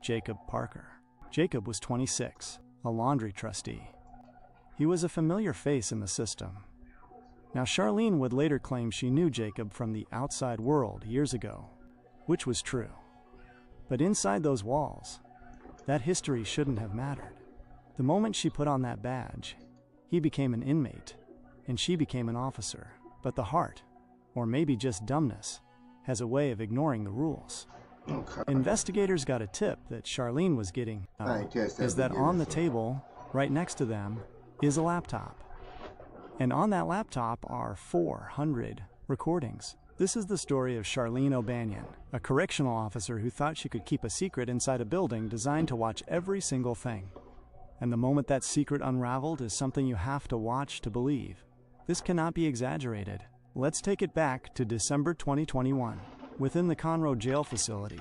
Jacob Parker. Jacob was 26, a laundry trustee. He was a familiar face in the system. Now, Charlene would later claim she knew Jacob from the outside world years ago, which was true. But inside those walls, that history shouldn't have mattered. The moment she put on that badge, he became an inmate, and she became an officer. But the heart, or maybe just dumbness, has a way of ignoring the rules. Okay. Investigators got a tip that Charlene was getting is that on the table, right next to them, is a laptop. And on that laptop are 400 recordings. This is the story of Charlene O'Banion, a correctional officer who thought she could keep a secret inside a building designed to watch every single thing. And the moment that secret unraveled is something you have to watch to believe. This cannot be exaggerated. Let's take it back to December 2021, within the Conroe jail facility.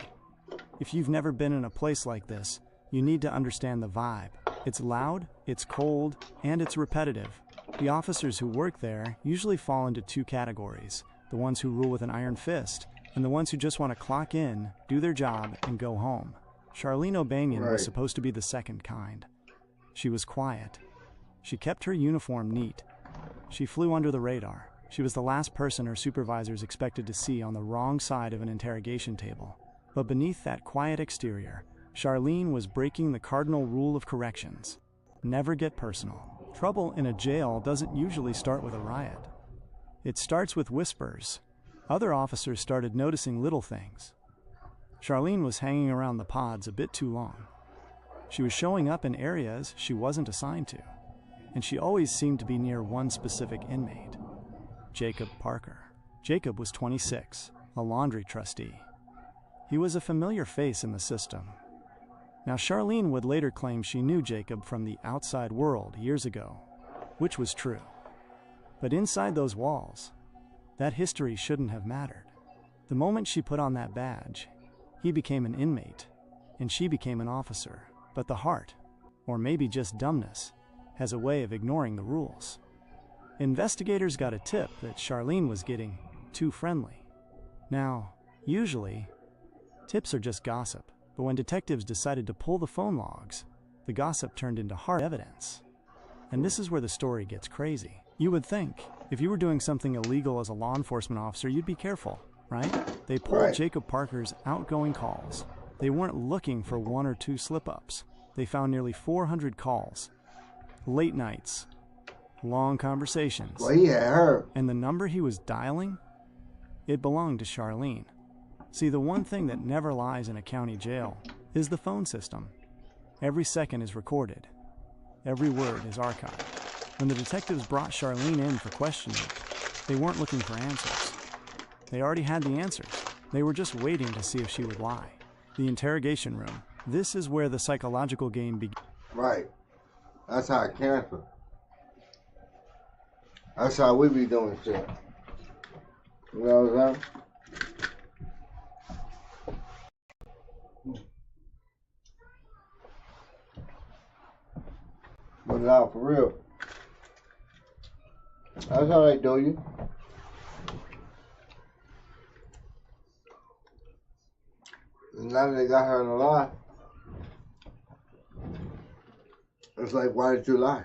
If you've never been in a place like this, you need to understand the vibe. It's loud, it's cold, and it's repetitive. The officers who work there usually fall into two categories: the ones who rule with an iron fist, and the ones who just want to clock in, do their job, and go home. Charlene O'Banion was supposed to be the second kind. She was quiet. She kept her uniform neat. She flew under the radar. She was the last person her supervisors expected to see on the wrong side of an interrogation table. But beneath that quiet exterior, Charlene was breaking the cardinal rule of corrections: never get personal. Trouble in a jail doesn't usually start with a riot. It starts with whispers. Other officers started noticing little things. Charlene was hanging around the pods a bit too long. She was showing up in areas she wasn't assigned to, and she always seemed to be near one specific inmate: Jacob Parker. Jacob was 26, a laundry trustee. He was a familiar face in the system. Now, Charlene would later claim she knew Jacob from the outside world years ago, which was true. But inside those walls, that history shouldn't have mattered. The moment she put on that badge, he became an inmate, and she became an officer. But the heart, or maybe just dumbness, has a way of ignoring the rules. Investigators got a tip that Charlene was getting too friendly. Now, usually, tips are just gossip, but when detectives decided to pull the phone logs, the gossip turned into hard evidence. And this is where the story gets crazy. You would think, if you were doing something illegal as a law enforcement officer, you'd be careful, right? They pulled Jacob Parker's outgoing calls. They weren't looking for one or two slip-ups. They found nearly 400 calls, late nights, long conversations. Well, yeah, and the number he was dialing, it belonged to Charlene. See, the one thing that never lies in a county jail is the phone system. Every second is recorded. Every word is archived. When the detectives brought Charlene in for questioning, they weren't looking for answers. They already had the answers. They were just waiting to see if she would lie. The interrogation room. This is where the psychological game begins. Right. That's how it cancer. That's how we be doing shit. You know what I'm saying? Put it out for real. That's how they do you. And now that they got her in a lie, it's like, why did you lie?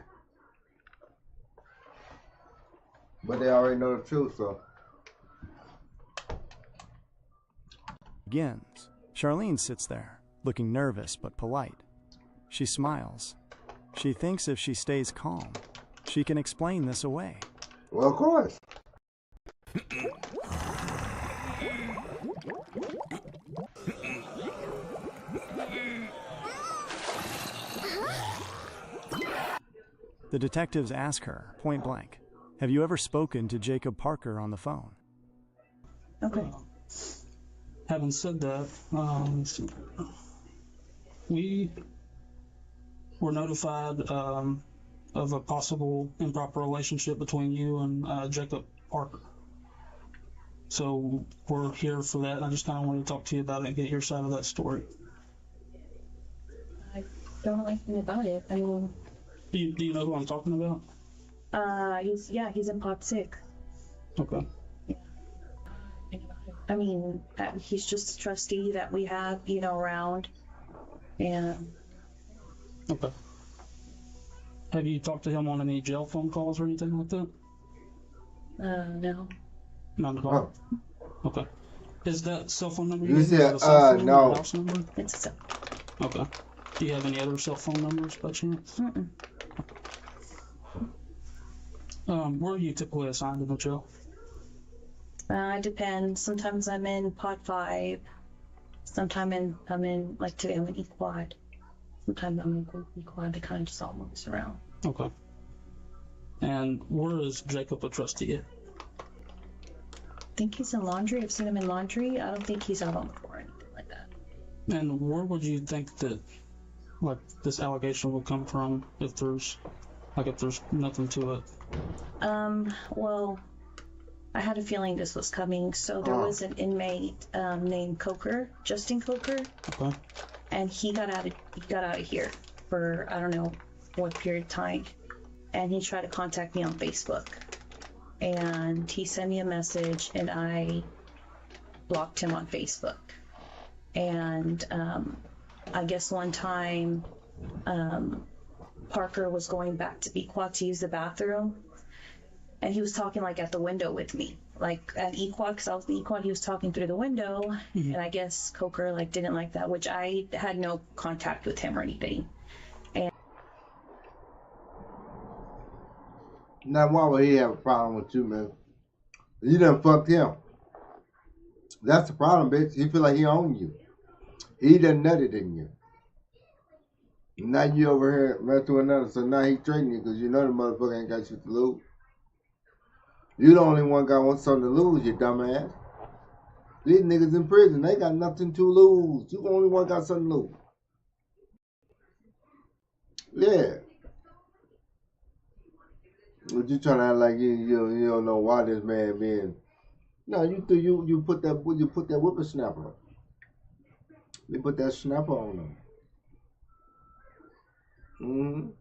But they already know the truth, so. Begins. Charlene sits there, looking nervous but polite. She smiles. She thinks if she stays calm, she can explain this away. Well, of course. The detectives ask her, point blank, "Have you ever spoken to Jacob Parker on the phone?" Okay. Having said that, we were notified of a possible improper relationship between you and Jacob Parker. So we're here for that, and I just kind of wanted to talk to you about it and get your side of that story. I don't know anything about it. I mean... Do you know who I'm talking about? He's in Pod Sick. Okay. Yeah. I mean, he's just a trustee that we have, around. And Okay. Have you talked to him on any jail phone calls or anything like that? no. Not at all. Okay. Is that cell phone number You gave me, said, is that a cell phone no. or house number? It's so. Okay. Do you have any other cell phone numbers by chance? Mm-mm. Where are you typically assigned in the jail? It depends. Sometimes I'm in pod 5. Sometimes I'm in like today I'm in E-Quad. Sometimes I'm in E-Quad. They kind of just all moves around. Okay. And where is Jacob a trustee at? I think he's in laundry. I've seen him in laundry. I don't think he's out on the floor or anything like that. And where would you think that, like, this allegation would come from if there's nothing to it? Well, I had a feeling this was coming. So there was an inmate named Coker, Justin Coker, Okay. and he got out of here for I don't know what period of time, and he tried to contact me on Facebook, and he sent me a message, and I blocked him on Facebook, and I guess one time Parker was going back to E-Quad to use the bathroom, and he was talking like at the window with me, like at E-Quad, because I was in E-Quad. He was talking through the window, and I guess Coker like didn't like that, which I had no contact with him or anything. Now, why would he have a problem with you, man? You done fucked him. That's the problem, bitch. He feel like he own you. He done nutted in you. Now you over here messing with another, so now he trading you because you know the motherfucker ain't got shit to lose. You the only one got something to lose, you dumbass. These niggas in prison, they got nothing to lose. You the only one got something to lose. Yeah. But you trying to act like you don't know why this man being. No, you put that whippersnapper. You put that snapper on him.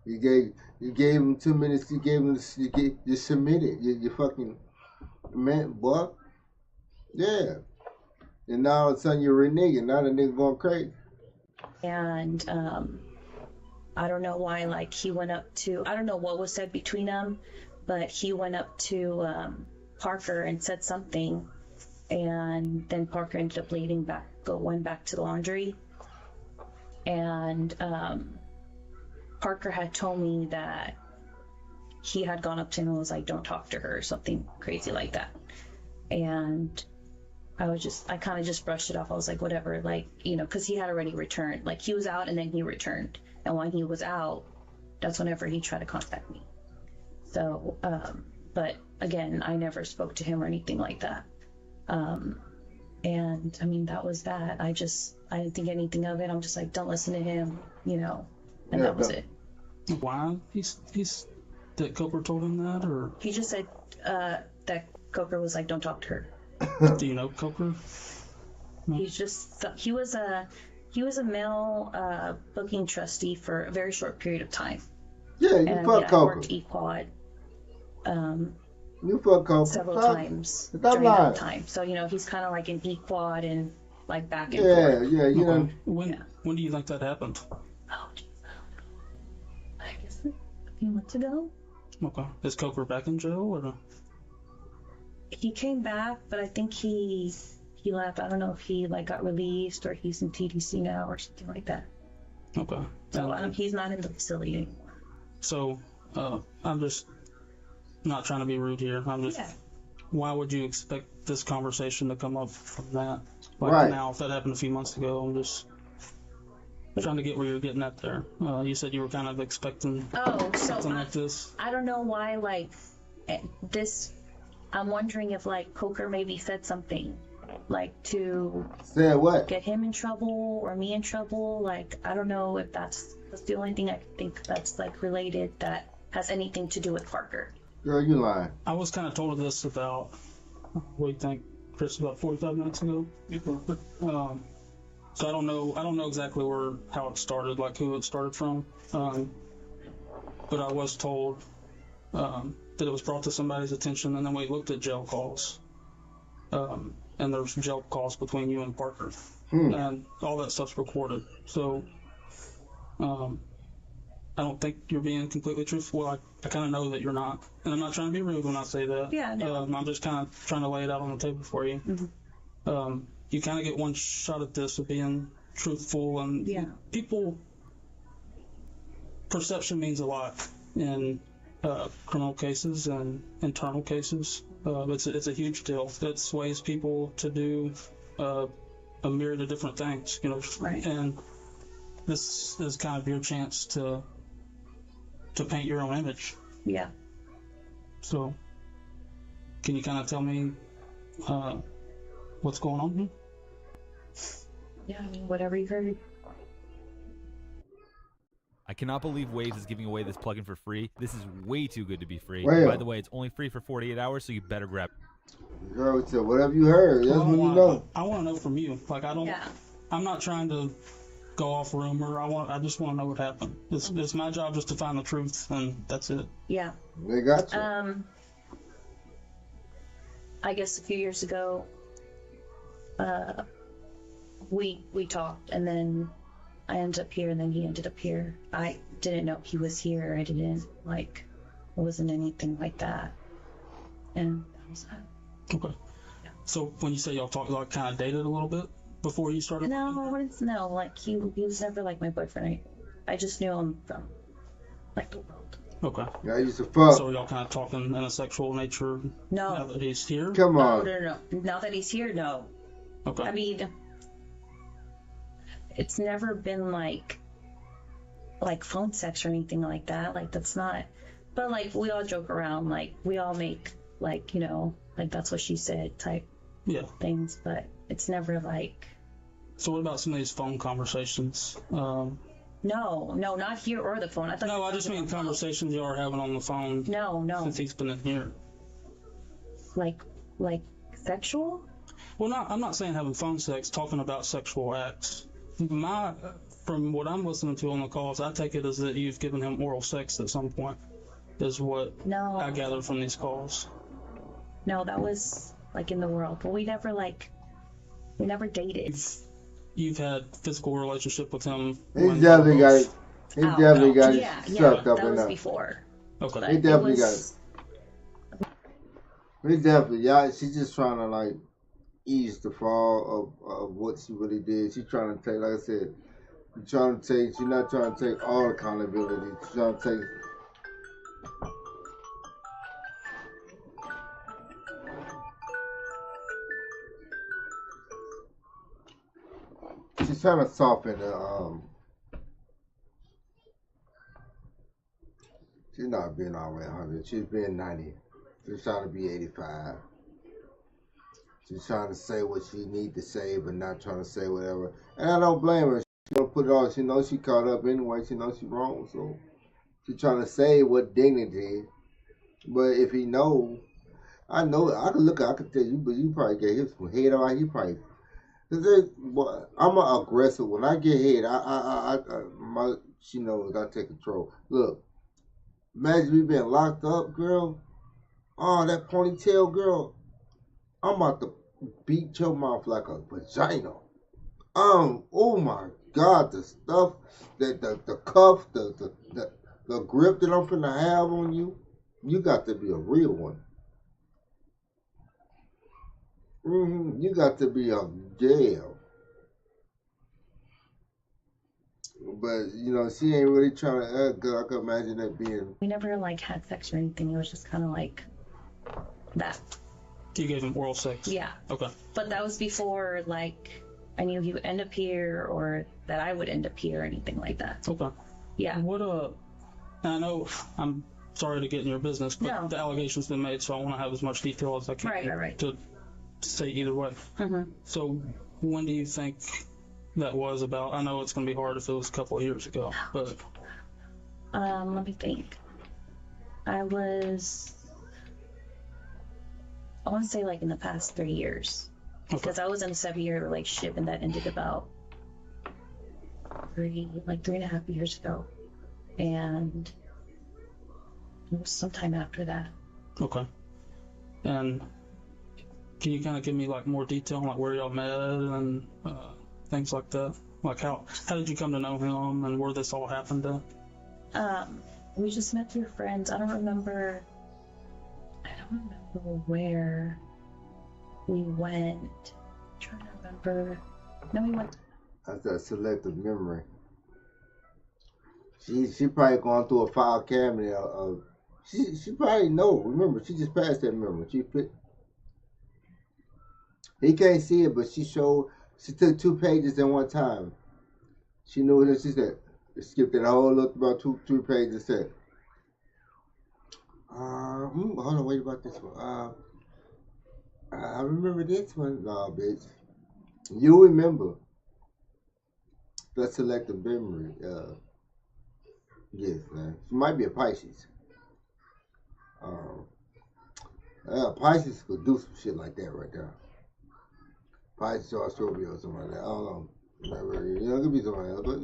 You gave him 2 minutes. You submitted. You fucking man, boy. Yeah. And now all of a sudden you're reneging. Now the nigga going crazy. And I don't know why, like, he went up to, I don't know what was said between them, but he went up to Parker and said something, and then Parker ended up going back to the laundry, and Parker had told me that he had gone up to him and was like, don't talk to her, or something crazy like that, and I kind of just brushed it off. I was like, whatever, like, because he had already returned. Like, he was out and then he returned. And when he was out, that's whenever he tried to contact me. So, but again, I never spoke to him or anything like that. And I mean, that was that. I didn't think anything of it. I'm just like, don't listen to him, and that was it. Why? He's that Coker told him that, or? He just said that Coker was like, don't talk to her. Do you know Coker? No. He was a male booking trustee for a very short period of time. Yeah, you fuck Coker. I worked E-Quad you fuck Coker several times during that time. So, he's kind of like an E-Quad and like back and forth. Yeah, you know. When do you think that happened? Oh, I guess a few months ago. Okay. Is Coker back in jail, or? He came back, but I think he left. I don't know if he like got released or he's in TDC now or something like that. Okay. So he's not in the facility anymore. So I'm just not trying to be rude here. I'm just. Yeah. Why would you expect this conversation to come up from that? Like right now, if that happened a few months ago, I'm just trying to get where you're getting at there. You said you were kind of expecting something like this. I don't know why, like this. I'm wondering if like Coker maybe said something like to say what? Get him in trouble or me in trouble. Like, I don't know if that's the only thing I think that's like related that has anything to do with Parker. Girl, you lying. I was kind of told this about, what do you think, Chris, about 45 minutes ago? So I don't know exactly how it started, like who it started from. But I was told that it was brought to somebody's attention, and then we looked at jail calls. and there's jail calls between you and Parker, and all that stuff's recorded. So, I don't think you're being completely truthful. Well, I kind of know that you're not, and I'm not trying to be rude when I say that. Yeah, no. I'm just kind of trying to lay it out on the table for you. Mm-hmm. You kind of get one shot at this of being truthful, and people, perception means a lot in criminal cases and internal cases. It's a huge deal. It sways people to do a myriad of different things, Right. And this is kind of your chance to paint your own image. Yeah. So, can you kind of tell me what's going on here? Yeah, I mean, whatever you heard. I cannot believe Waves is giving away this plugin for free. This is way too good to be free. Well, by the way, it's only free for 48 hours, so you better grab it. Girl, so whatever you heard, that's what you know. I want to know from you. Like, I'm not trying to go off rumor. I just want to know what happened. It's my job just to find the truth, and that's it. Yeah. They got you. I guess a few years ago, we talked, and then I ended up here, and then he ended up here. I didn't know he was here. I didn't, it wasn't anything like that. And that was that. Okay. Yeah. So when you say y'all talked, kind of dated a little bit before you started? No, he was never my boyfriend. I just knew him from, the world. Okay. Yeah, I used to fuck. So y'all kind of talking in a sexual nature No. now that he's here? Come on. No. Now that he's here, no. Okay. I mean, it's never been like phone sex or anything like that. That's not. But we all joke around. We all make that's what she said type things. But it's never So what about some of these phone conversations? No, not here or the phone. I just mean conversations you are having on the phone. No. Since he's been in here. Like sexual? Well, I'm not saying having phone sex. Talking about sexual acts. From what I'm listening to on the calls, I take it as that you've given him oral sex at some point. Is what I gather from these calls. No, that was in the world, but we never we never dated. You've had physical relationship with him. He definitely got it. He definitely got it sucked up that in was there. Before. Okay. He definitely got it. He definitely, she's just trying to ease the fall of what she really did. She's trying to take, like I said, she's not trying to take all accountability. She's trying to take. She's trying to soften the, she's not being all the way 100. She's being 90. She's trying to be 85. She's trying to say what she need to say, but not trying to say whatever. And I don't blame her. She don't put it all. She knows she caught up anyway. She knows she's wrong. So she's trying to say what dignity. But if he knows, I know, I can tell you, but you probably get his head out. He probably. I'm an aggressive. When I get hit, she knows I take control. Look, imagine me being locked up, girl. Oh, that ponytail, girl. I'm about to beat your mouth like a vagina. Oh my God, the stuff, the cuff, the grip that I'm finna have on you, you got to be a real one. You got to be a jail. But, she ain't really trying to, cause I can imagine that being. We never had sex or anything. It was just kind of that. You gave him oral sex? Yeah. Okay. But that was before, I knew he would end up here or that I would end up here or anything like that. Okay. Yeah. I know I'm sorry to get in your business, but the allegation's been made, so I want to have as much detail as I can right. to say either way. Mm-hmm. So when do you think that was about? I know it's going to be hard if it was a couple of years ago, but... Let me think. I want to say in the past 3 years. Okay. Because I was in a 7-year relationship and that ended about 3.5 years ago. And it was sometime after that. Okay. And Can you kind of give me like more detail on like where y'all met and things like that? Like how did you come to know him and where this all happened at? We just met through friends. I don't remember where we went. I'm trying to remember. No, we went. That's a selective memory. She probably gone through a file cabinet of she probably know. Remember, she just passed that memory. He can't see it, but she took 2 pages in one time. She knew what she said. Skipped it whole looked about 2-3 pages said. Hold on, wait about this one. I remember this one. No, bitch. You remember. That's selective memory. Yes, man. She might be a Pisces. Pisces could do some shit like that right there. Pisces or Scorpio or something like that. I don't know. Never, it could be something else, but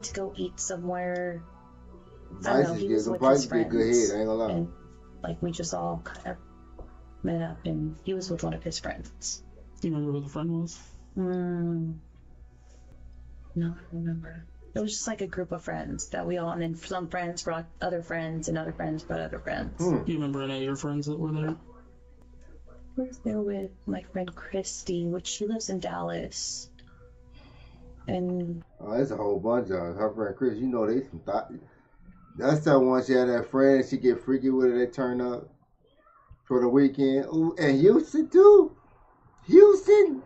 To go eat somewhere. Pisces get good head, I ain't gonna lie. And like we just all kind of met up, and he was with one of his friends. Do you remember who the friend was? No, I don't remember. It was just like a group of friends that we all, and then some friends brought other friends, and other friends brought other friends. Do you remember any of your friends that were there? I was there with my friend Christy, which she lives in Dallas. And there's a whole bunch of her friend Chris. You know they some thought. That's that one she had that friend and she get freaky with it. They turn up for the weekend. Ooh, and Houston too. Houston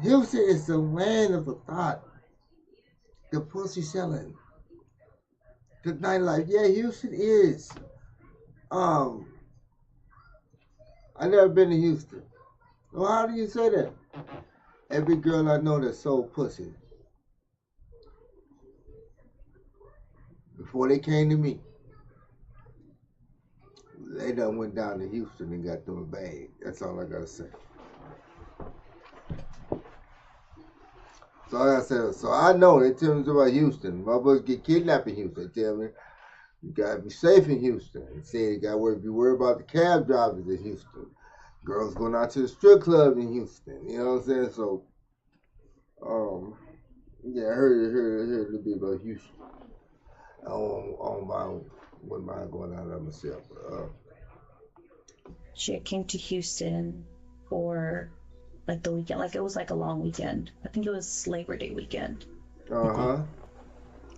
is the land of the thought. The pussy selling. The nightlife. Yeah, Houston is. I never been to Houston. Well, how do you say that? Every girl I know that sold pussy, before they came to me, they done went down to Houston and got them a bag. That's all I gotta say. So like I said, so I know they tell me about Houston. My boys get kidnapped in Houston. They tell me you gotta be safe in Houston. They say you gotta be worried about the cab drivers in Houston. Girls going out to the strip club in Houston. You know what I'm saying? So, yeah, I heard a little bit about Houston. I wouldn't mind going out there myself. she came to Houston for like the weekend. Like it was like a long weekend. I think it was Labor Day weekend.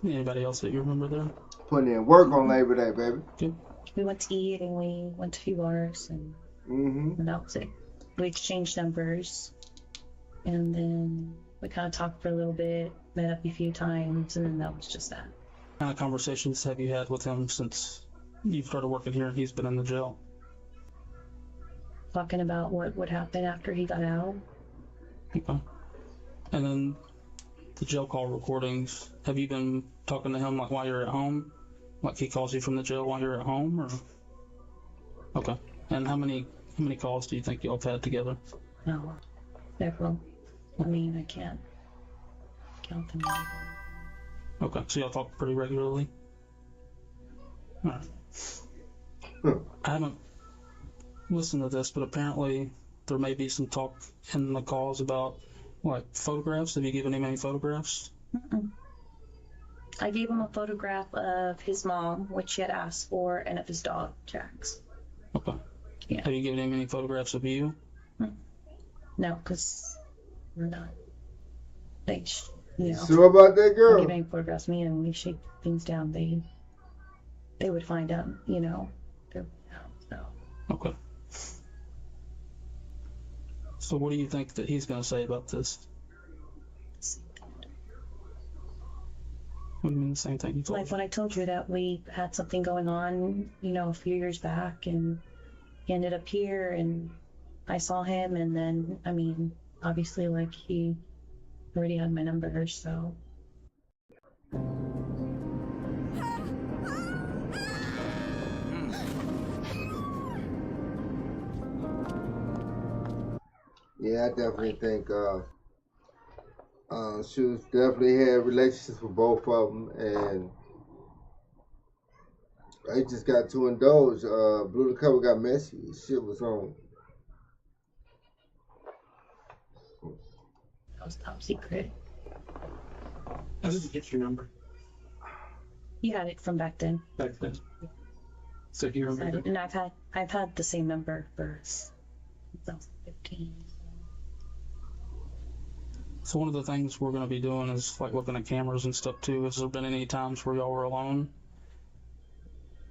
Anybody else that you remember there? Putting in work on Labor Day, baby. Good. We went to eat and we went to a few bars and that was it. We exchanged numbers and then we kind of talked for a little bit, met up a few times, and then that was just that. What kind of conversations have you had with him since you started working here and he's been in the jail? Talking about what would happen after he got out. Okay. And then the jail call recordings, have you been talking to him like while you're at home? Like he calls you from the jail while you're at home, or? Okay. And how many calls do you think y'all have had together? No, several. I mean, I can't count them. Okay, so y'all talk pretty regularly? Alright. I haven't listened to this, but apparently there may be some talk in the calls about, like, photographs. Have you given him any photographs? I gave him a photograph of his mom, which he had asked for, and of his dog, Jax. Okay. Yeah. Have you given him any photographs of you? No, because we're not. Sure about that girl? Giving photographs of me, and when we shake things down, they would find out, so. Okay. So what do you think that he's going to say about this? What do you mean the same thing you told Like when I told you that we had something going on, a few years back, and he ended up here, and I saw him, and then, obviously, like, he already had my number, so. Yeah, I definitely think Shoes definitely had relationships with both of them, and I just got to indulge. Blew the cover, got messy. Shit was on. That was top secret. How did you get your number? You had it from back then. Back then. So do you remember? And I've had the same number for 2015. So one of the things we're going to be doing is like looking at cameras and stuff too. Has there been any times where y'all were alone?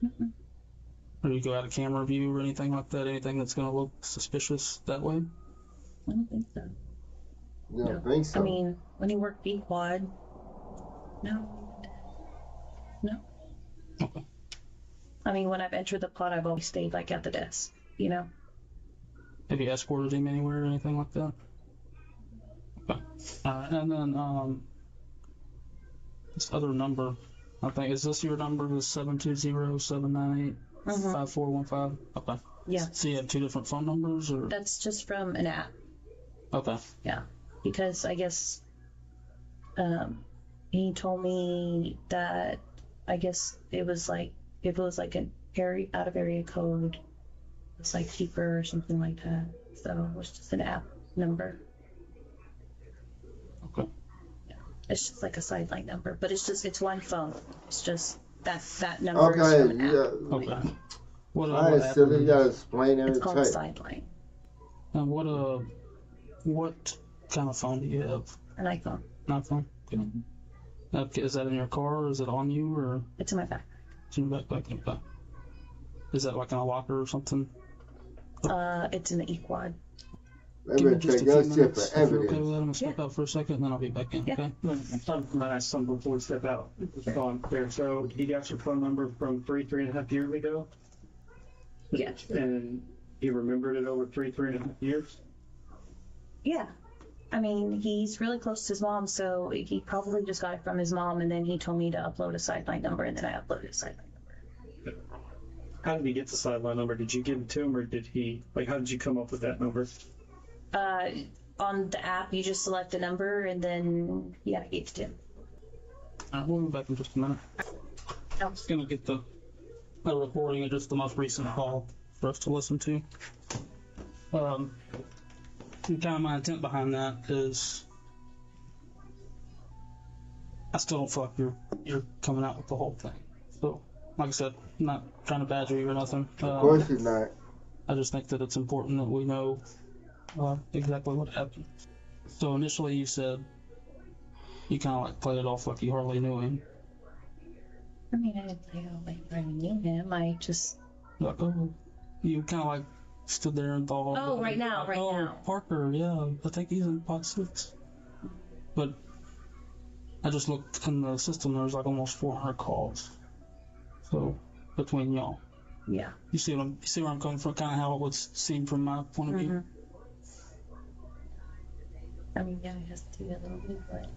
Mm-mm. Or you go out of camera view or anything like that? Anything that's going to look suspicious that way? I don't think so. You don't think so? I mean, when you work B-Quad, no. Okay. I mean, when I've entered the plot, I've always stayed like at the desk, you know? Have you escorted him anywhere or anything like that? Okay. And then this other number, I think, is this your number? The 720-798-5415? Okay. Yeah. So you have two different phone numbers, or? That's just from an app. Okay. Yeah. Because I guess he told me that I guess it was like, if it was like an area out of area code, it's like cheaper or something like that. So it was just an app number. Okay. Yeah. It's just like a sideline number, but it's one phone. It's just that number. Okay, is from an app. yeah. Okay. What Alright, silly, you gotta explain It's called a everything. sideline. And what kind of phone do you have? An iPhone. An iPhone? Okay. Is that in your car, or is it on you, or It's in my backpack. it's in your backpack? Okay. Is that like in a locker or something? It's in the E-Quad. Let Give me me just take a your few shit minutes. for If you're okay evidence. with that, I'm gonna step out for a second, and then I'll be back in. Yeah. Okay. I'm gonna ask something before we step out. It's on there. So he got your phone number from three and a half years ago, Yeah. and he remembered it over three and a half years. Yeah. I mean, he's really close to his mom, so he probably just got it from his mom, and then he told me to upload a sideline number, and then I uploaded a sideline number. How did he get the sideline number? Did you give it to him, or did he? Like, how did you come up with that number? On the app, you just select a number, and then I gave it to him. We'll be back in just a minute. I'm just gonna get the recording of just the most recent call for us to listen to. And kind of my intent behind that is, I still don't feel like you're coming out with the whole thing. So, like I said, I'm not trying to badger you or nothing. Of course you're not. I just think that it's important that we know exactly what happened. So initially you said you kind of like played it off like you hardly knew him. I mean, I didn't play it off like I knew him. I just... Like, oh, you kind of like stood there and thought, Oh, right now. Parker, yeah, I think he's in pot 6. But I just looked in the system, there was like almost 400 calls. So, between y'all. Yeah. You see where I'm coming from, kind of how it would seem from my point of view? I mean, yeah, it has to be a little bit, but...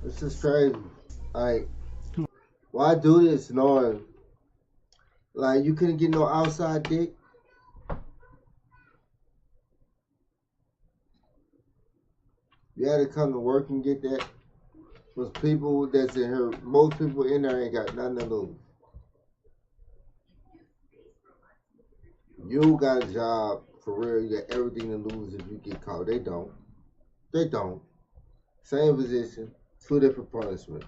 This is crazy. Like, why do this knowing, like, you couldn't get no outside dick? You had to come to work and get that? Because people that's in here, most people in there ain't got nothing to lose. You got a job, for real, you got everything to lose if you get caught. They don't. They don't. Same position, 2 different punishments.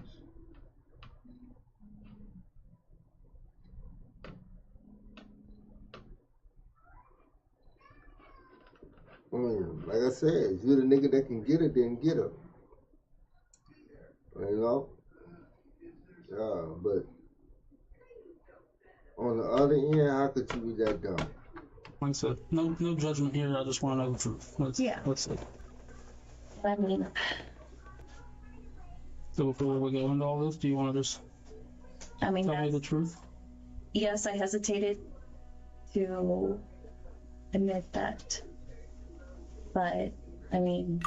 I mean, like I said, if you're the nigga that can get it, then get it. You know? Yeah, but on the other end, how could you be that dumb? Like I said, no judgment here, I just want to know the truth. Let's see. I mean... So before we go into all this, do you want to just tell me the truth? Yes, I hesitated to admit that. But, I mean...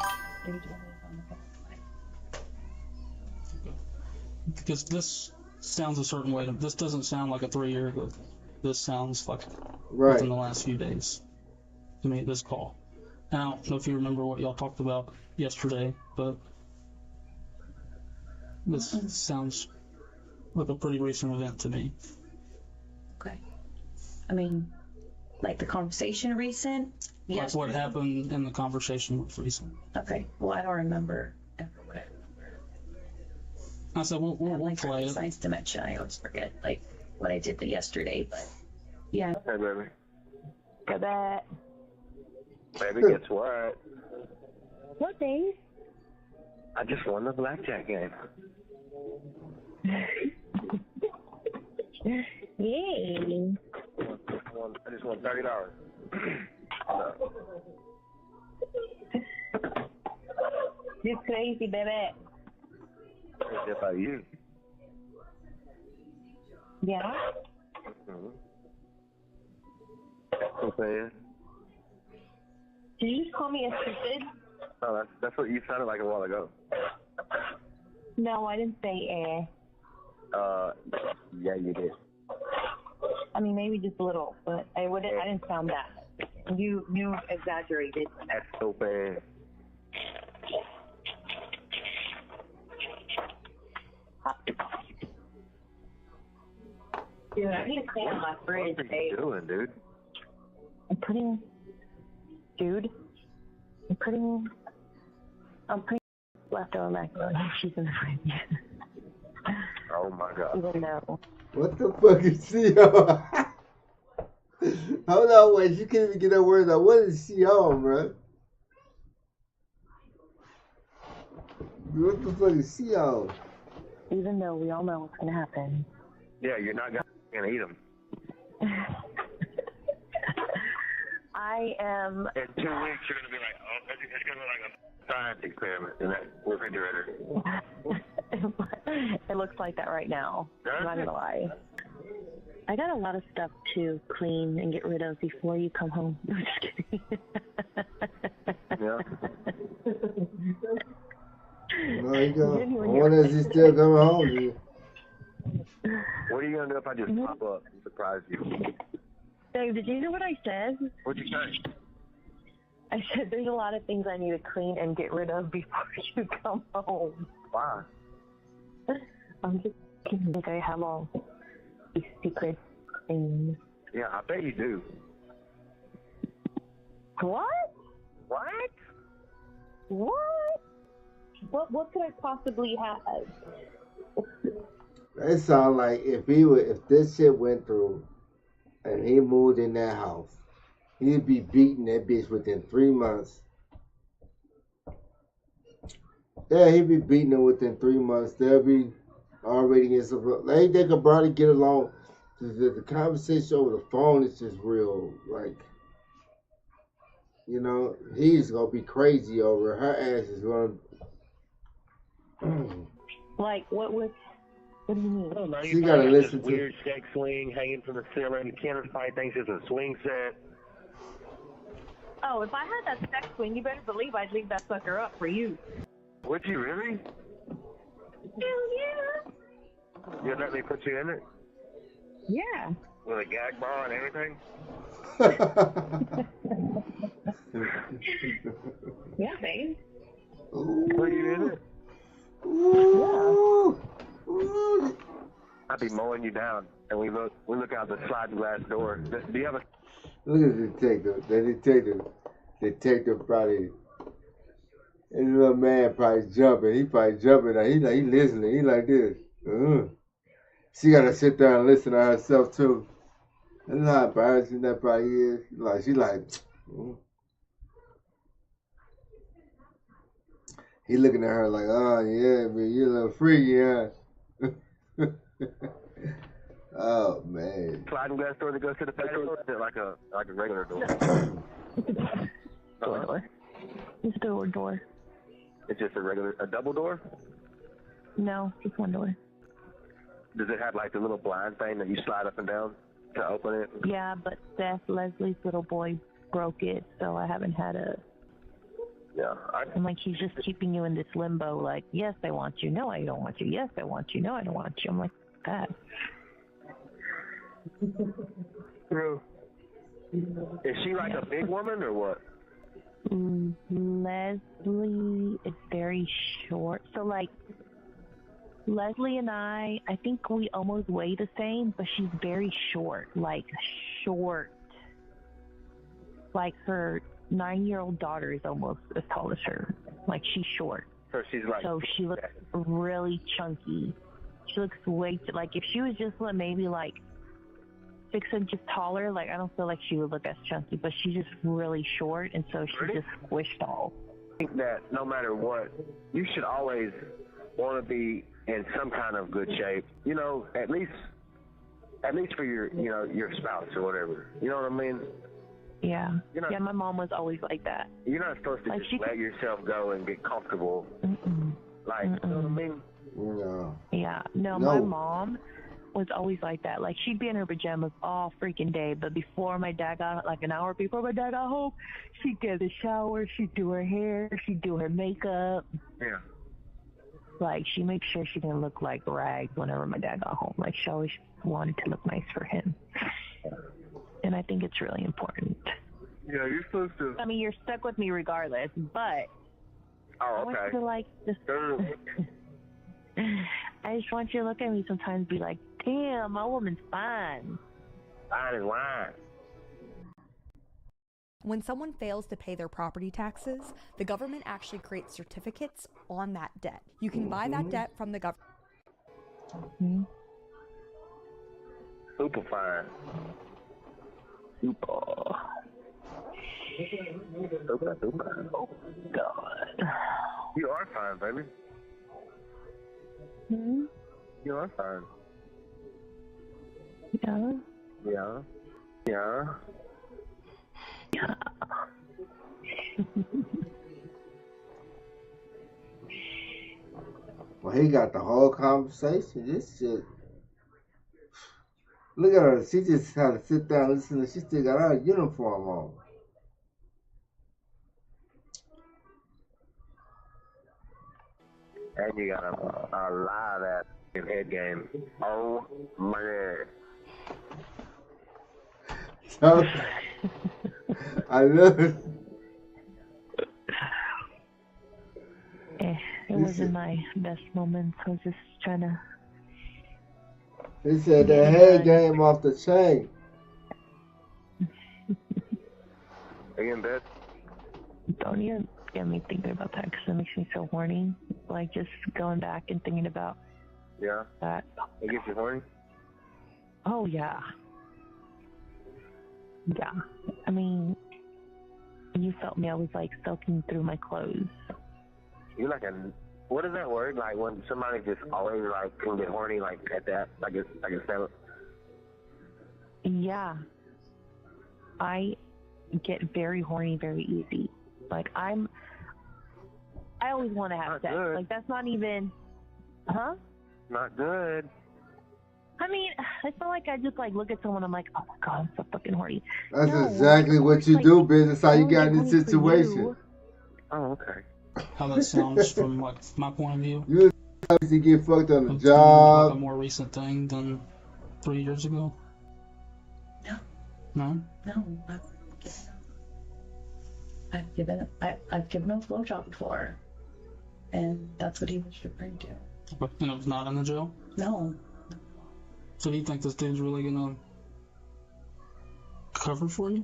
Because this sounds a certain way. This doesn't sound like a 3 year ago. This sounds like within the last few days to me, this call. And I don't know if you remember what y'all talked about yesterday, but This sounds like a pretty recent event to me. Okay. I mean, like the conversation recent? Like what happened in the conversation was recent. Okay. Well, I don't remember. Okay. I said, we'll play it. Science dementia. I always forget, like, what I did yesterday, but yeah. Hey, baby. Go back. Baby, guess what? What, babe? I just won the blackjack game. Yay. I just won $30. You're crazy, baby. Crazy about you. Yeah? Okay. Did you just call me a stupid? Oh, that's what you sounded like a while ago. No, I didn't say yeah, you did. I mean, maybe just a little, but I didn't sound that. You exaggerated. That's so bad. Dude, I need to clean up my fridge. What are you doing, dude? I'm putting leftover macaroni and cheese in the fridge. Oh my god. Even though. What the fuck is CO? Hold on, wait, you can't even get that word out. What is CO, bro? What the fuck is CO? Even though we all know what's gonna happen. Yeah, you're not gonna eat them. I am. In 2 weeks, you're gonna be like, oh, it's gonna be like a science experiment in that refrigerator. It looks like that right now. Does I'm not it? gonna lie. I got a lot of stuff to clean and get rid of before you come home. I'm just kidding. Yeah. No, he going. When is he still coming home? Dude? What are you gonna do if I just pop up and surprise you? Dave, did you hear what I said? What'd you say? I said there's a lot of things I need to clean and get rid of before you come home. Why? I'm just kidding. I think I have all these secret things. Yeah, I bet you do. What? What? What? What could I possibly have? That sound like if this shit went through and he moved in that house, he'd be beating that bitch within 3 months. Yeah, he'd be beating her within 3 months. They'll be already in some. They could probably get along. The conversation over the phone is just real. Like, you know, he's gonna be crazy over her ass is gonna. Like, what do you mean? I don't know. You gotta listen to weird sex swing hanging from the ceiling. Cannon fight thinks it's a swing set. Oh, if I had that sex swing, you better believe I'd leave that sucker up for you. Would you really? Hell yeah. You'd let me put you in it? Yeah. With a gag ball and everything? Yeah, babe. Put you in it? Ooh. Ooh. I'd be mowing you down, and we look out the sliding glass door. Do you have a? Look at the detective. The detective probably. This little man probably jumping. He probably jumping. He listening. He like this. She gotta sit there and listen to herself too. That's how embarrassing that probably is. Like she like. He looking at her like, oh yeah, man, you a little freaky, huh? Oh man. Sliding glass door that goes to the bedroom, or is it like a regular door? Door. It's a door. It's just a double door? No, just one door. Does it have like the little blind thing that you slide up and down to open it? Yeah, but Seth, Leslie's little boy, broke it, so I haven't had a... Yeah. I'm like, he's just keeping you in this limbo, like, yes, I want you, no, I don't want you, yes, I want you, no, I don't want you. I'm like, that. True. Is she like a big woman or what? Leslie is very short, so like, Leslie and I think we almost weigh the same, but she's very short, like short. Like her 9-year-old daughter is almost as tall as her. Like she's short. So she's like. So she looks really chunky. She looks way too, like if she was just maybe like 6 inches taller, like I don't feel like she would look as chunky, but she's just really short, and so she's just squished all. I think that no matter what, you should always want to be in some kind of good shape. You know, at least for your, you know, your spouse or whatever. You know what I mean? Yeah. Yeah, my mom was always like that. You're not supposed to just let yourself go and get comfortable. Like, you know what I mean? No. Yeah. No, my mom was always like that. Like, she'd be in her pajamas all freaking day, but before my dad got, like an hour before my dad got home, she'd get a shower, she'd do her hair, she'd do her makeup. Yeah. Like, she made sure she didn't look like rags whenever my dad got home. Like, she always wanted to look nice for him. And I think it's really important. Yeah, you're supposed to. I mean, you're stuck with me regardless, but I want you to, like, just... I just want you to look at me sometimes and be like, damn, my woman's fine. Fine as wine. When someone fails to pay their property taxes, the government actually creates certificates on that debt. You can buy that debt from the government. Super fine. Super. Super. Oh, God. You are fine, baby. You are fine. Yeah. Yeah. Yeah. Yeah. Well, he got the whole conversation. This shit. Look at her. She just had to sit down and listen. She still got her uniform on. And you got a lot of that in head game. Oh, man. So, I love it. It wasn't my best moment. I was just trying to... He said the head game off the chain. Are you in bed? Don't even get me thinking about that because it makes me so horny. Like just going back and thinking about that. It gets you horny? Oh, yeah. Yeah. I mean, when you felt me, I was like soaking through my clothes. You're like what is that word? Like when somebody just always like can get horny like at that, like it's seven. Yeah. I get very horny very easy. Like I always want to have sex. Good. Like that's not even, Not good. I mean, it's not like I just like look at someone. I'm like, oh my God, I'm so fucking horny. That's exactly what you do, bitch. That's how you got in this situation. Oh, okay. How that sounds from like my point of view. You used to get fucked on the job. Like a more recent thing than 3 years ago. No. I've given a blowjob before, and that's what he was referring to. And it was not in the jail? No. So do you think this dude's really gonna cover for you?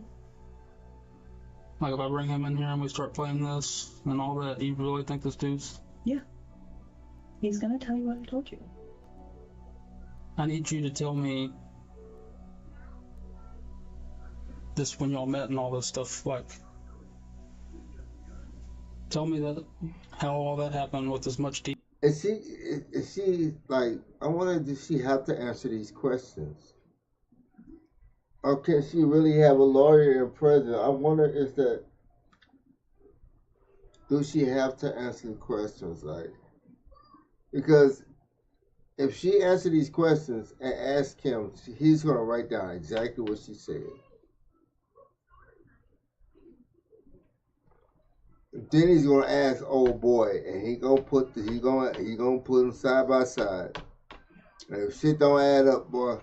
Like if I bring him in here and we start playing this and all that, you really think this dude's... Yeah. He's gonna tell you what I told you. I need you to tell me this when y'all met and all this stuff, like... Tell me that how all that happened with as much detail. Is she like, I wonder, does she have to answer these questions? Or can she really have a lawyer in prison? I wonder do she have to answer the questions? Like, because if she answers these questions and ask him, he's going to write down exactly what she said. Then he's gonna ask old boy, and he gonna put them side by side. And if shit don't add up, boy.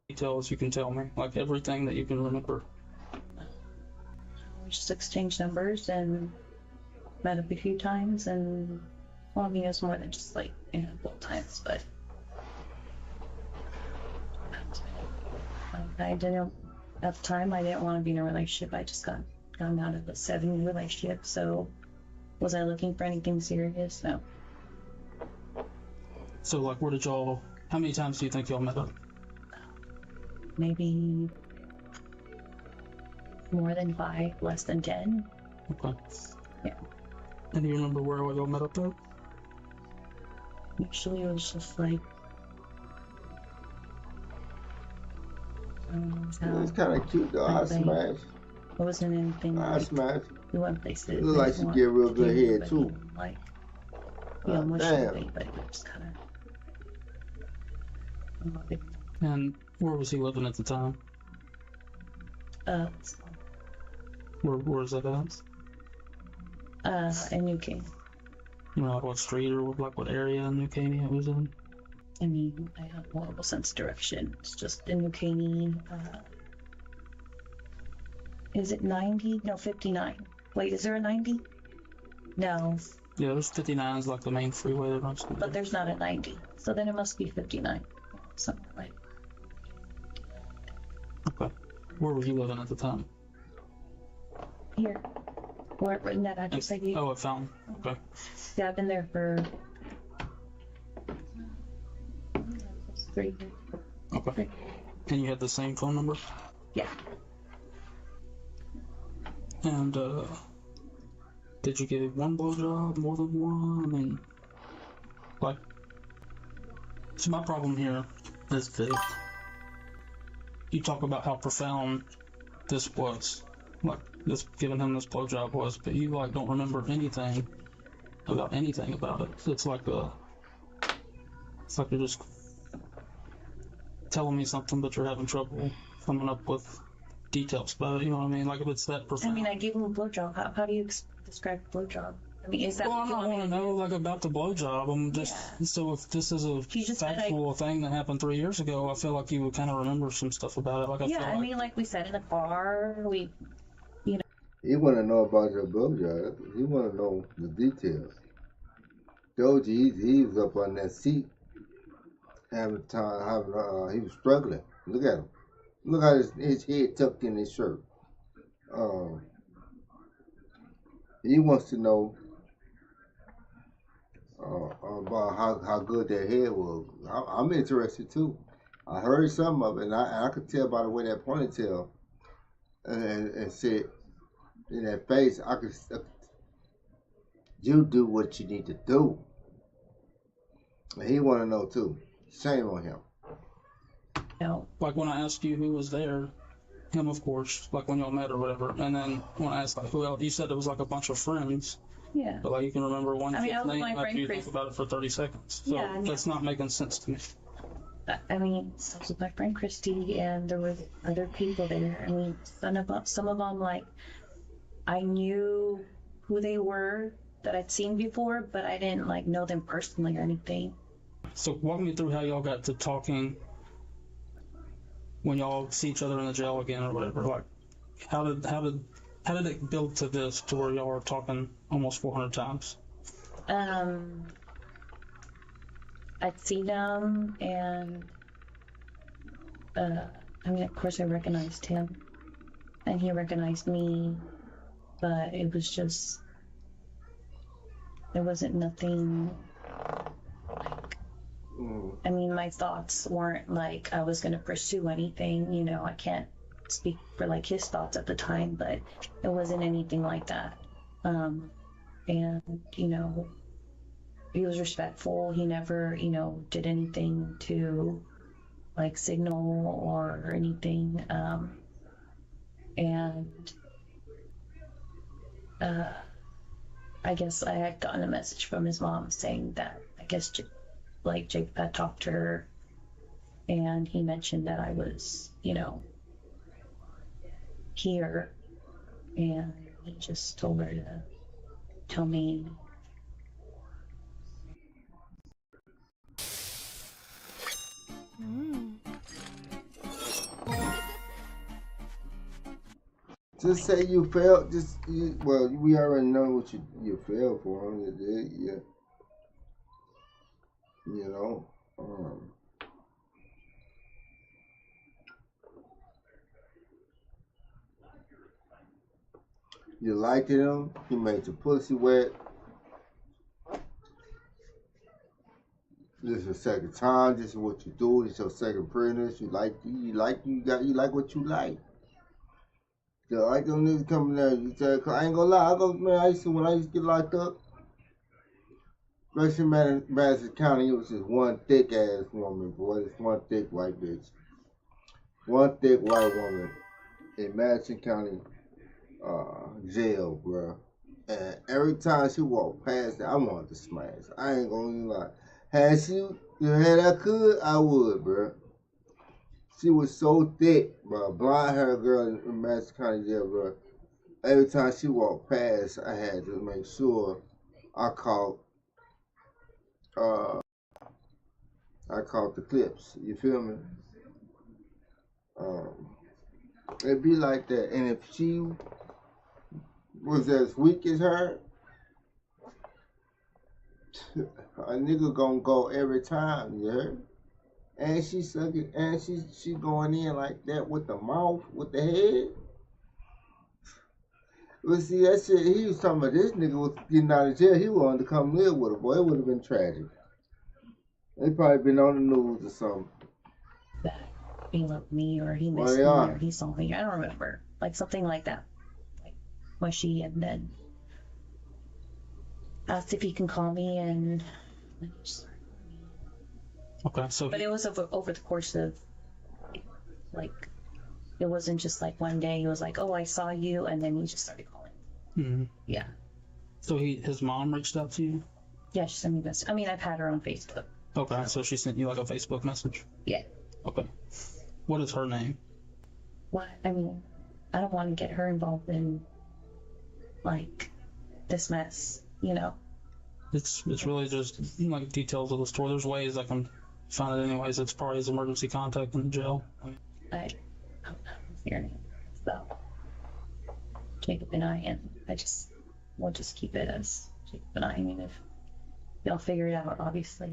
Details you can tell me, like everything that you can remember. We just exchanged numbers and met up a few times, and Well, I mean, it was more than just like a handful of times, but I didn't, at the time, I didn't want to be in a relationship. I just gotten out of a 7-year relationship, so was I looking for anything serious? No. So, like, where did y'all, how many times do you think y'all met up? Maybe more than 5, less than 10. Okay. Yeah. And do you remember where y'all met up at? Actually, it was just like, it's kind of cute though. I smashed. It wasn't anything. I smashed. We went places. It looked like she get real good head too. Like, emotionally, but it was kind of. And where was he living at the time? Where was that at? In New Caney. You know, like what street or like what area in New Caney it was in? I mean, I have horrible sense of direction. It's just in New Caney. Is it 90? No, 59. Wait, is there a 90? No. Yeah, there's 59 is like the main freeway that runs through. But there's not a 90. So then it must be 59. Something like. Okay. Where were you living at the time? Here. Where in that address I gave? Oh, at Fountain. Okay. Yeah, I've been there for 3 years. Okay. And you had the same phone number? Yeah. And did you give one blowjob, more than one? I mean, like, so my problem here is that you talk about how profound this was, like this giving him this blowjob was, but you like don't remember anything about it. It's like you're just telling me something, but you're having trouble coming up with details about it. You know what I mean? Like if it's that profound. I mean, I gave him a blowjob. How do you describe a blowjob? I mean, is that? Well, I don't want to know like about the blowjob. I'm just so if this is a factual thing that happened 3 years ago, I feel like you would kind of remember some stuff about it. Like I mean, like we said in the car, He want to know about your blowjob. He want to know the details. Doji, he was up on that seat, having time, he was struggling. Look at him. Look how his head tucked in his shirt. He wants to know about how good that head was. I'm interested too. I heard some of it, and I could tell by the way that ponytail and said in that face, I could. You do what you need to do. And he want to know too. Shame on him. No. Like when I asked you who was there, him of course, like when y'all met or whatever, and then when I asked like who else, you said it was like a bunch of friends. Yeah. But like you can remember one name after you think about it for 30 seconds. So that's not making sense to me. I mean, I was with my friend Christy, and there were other people there. I mean, some of them, like, I knew who they were that I'd seen before, but I didn't like know them personally or anything. So walk me through how y'all got to talking when y'all see each other in the jail again or whatever. Like, how did it build to this to where y'all are talking almost 400 times? I'd seen him, and I mean, of course, I recognized him, and he recognized me, but it was just, there wasn't nothing, like, I mean, my thoughts weren't like I was going to pursue anything, you know, I can't speak for like his thoughts at the time, but it wasn't anything like that. And, you know, he was respectful. He never, you know, did anything to like signal or anything. And I guess I had gotten a message from his mom saying that I guess Jacob had talked to her, and he mentioned that I was, you know, here, and he just told her to tell me. Just say you failed. Well, we already know what you failed for. Yeah. You know, you liked him. He made your pussy wet. This is your second time. This is what you do. This is your second pregnancy. You like what you like. So like them niggas coming there. You said, I ain't gonna lie. When I used to get locked up, especially in Madison County, it was just one thick ass woman, boy. It's one thick white bitch. One thick white woman in Madison County jail, bro. And every time she walked past, I wanted to smash. I ain't gonna even lie. Had I could, I would, bro. She was so thick, bro. Blonde hair girl in Madison County jail, bro. Every time she walked past, I had to make sure I caught the clips. You feel me? It'd be like that. And if she was as weak as her, a nigga gonna go every time, you heard? And she sucking, and she going in like that with the mouth, with the head. But see, that shit, he was talking about this nigga was getting out of jail. He wanted to come live with her, boy. It would have been tragic. They probably been on the news or something. That he loved me, or he missed me, or he saw me. I don't remember. Like something like that. Like mushy, and then asked if he can call me, and just, okay, so but it was over the course of, like, it wasn't just like one day. He was like, "Oh, I saw you," and then he just started calling. Mm-hmm. Yeah. So his mom reached out to you? Yeah, she sent me this. I mean, I've had her on Facebook. Okay, so she sent you like a Facebook message? Yeah. Okay. What is her name? What? I mean, I don't want to get her involved in, like, this mess, you know? It's really just, like, details of the story. There's ways I can find it anyways. It's probably his emergency contact in the jail. I don't know your name, so Jacob and I, and we'll just keep it as Jacob and I. I mean, if y'all figure it out, obviously,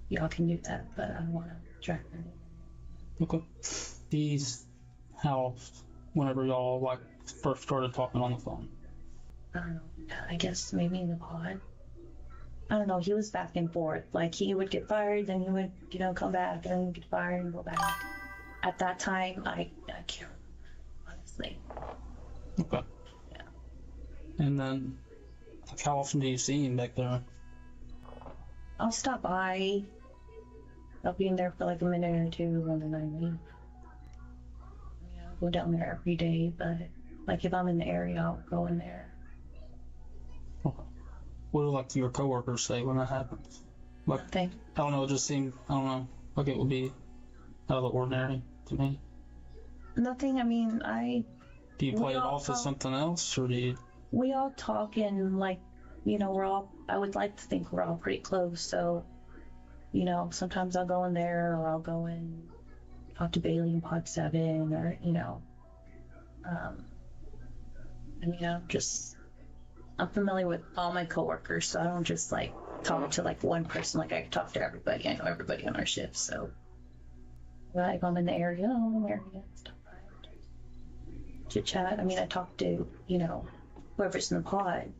y'all can do that, but I don't want to drag her in. Okay. He's housed whenever y'all, like, first started talking on the phone? I don't know. I guess maybe in the pod. I don't know. He was back and forth. Like, he would get fired, then he would, come back, and then get fired and go back. At that time, I can't, honestly. Okay. Yeah. And then, like, how often do you see him back there? I'll stop by. I'll be in there for like a minute or two, and then I leave. Yeah, I'll go down there every day, but like if I'm in the area, I'll go in there. Okay. What do like your coworkers say when that happens? Like, nothing. I don't know. It just seemed, I don't know, like it would be out of the ordinary to me. Nothing. I mean, do you play it off as something else, or do you? We all talk, and like, I would like to think we're all pretty close, so. Sometimes I'll go in there, or I'll go and talk to Bailey in Pod 7, or, I'm familiar with all my coworkers, so I don't just, like, talk to, like, one person. Like, I talk to everybody. I know everybody on our shift, so. If I'm in the area, stuff like that. Chit-chat. I mean, I talk to, whoever's in the pod,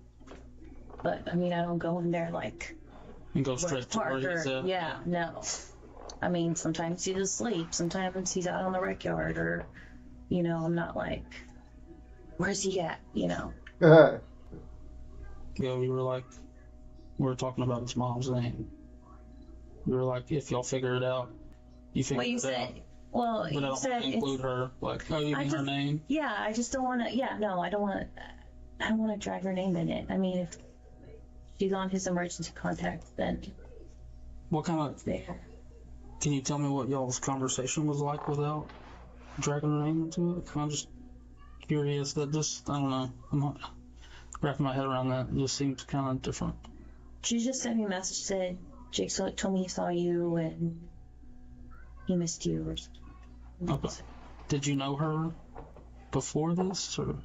but, I mean, I don't go in there, like, and go straight to where he's at? Yeah, no. I mean, sometimes he's asleep. Sometimes he's out on the rec yard, or, I'm not like, where's he at, Yeah, we were talking about his mom's name. We were like, if y'all figure it out, you figure it out. Well, but I don't want to include her. Like, oh, you mean her name? Yeah, I just don't want to. Yeah, no, I don't want to drag her name in it. I mean, if she's on his emergency contact, then. What kind of? Can you tell me what y'all's conversation was like without dragging her name into it? I'm just curious. That just, I don't know. I'm not wrapping my head around that. It just seems kind of different. She just sent me a message, said Jake told me he saw you and he missed you or something. Okay. Did you know her before this, or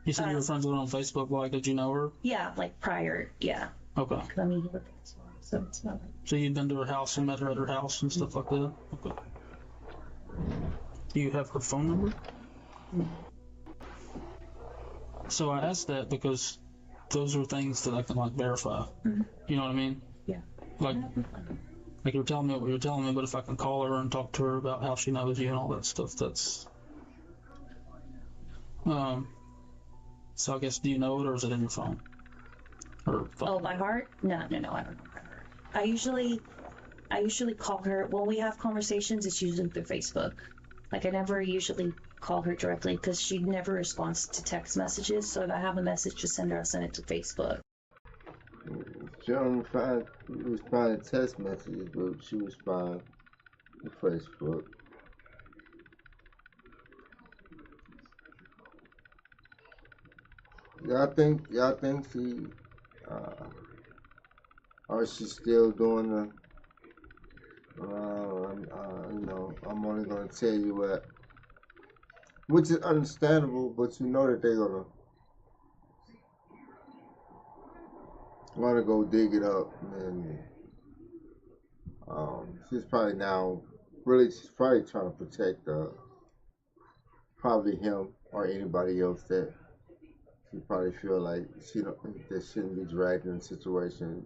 you said you were friends with her on Facebook? Like, did you know her? Yeah, like prior. Yeah. Okay. I mean, he looked at this one, So it's not. So you've been to her house and met her at her house and stuff like that? Okay. Do you have her phone number? So I asked that because those are things that I can like verify. Mm-hmm. You know what I mean? Yeah. Like you're telling me what you're telling me, but if I can call her and talk to her about how she knows you and all that stuff, that's. So I guess, do you know it, or is it in your phone? Oh, by heart? No, I don't know her. I usually call her when we have conversations. It's usually through Facebook. Like I never usually call her directly because she never responds to text messages. So if I have a message to send her, I send it to Facebook. She don't respond to text messages, but she responds to Facebook. Y'all think she, or she's still doing the, I'm only gonna tell you what, which is understandable, but you know that they're gonna go dig it up, and she's probably she's probably trying to protect probably him or anybody else that she probably feel like that shouldn't be dragged in a situation,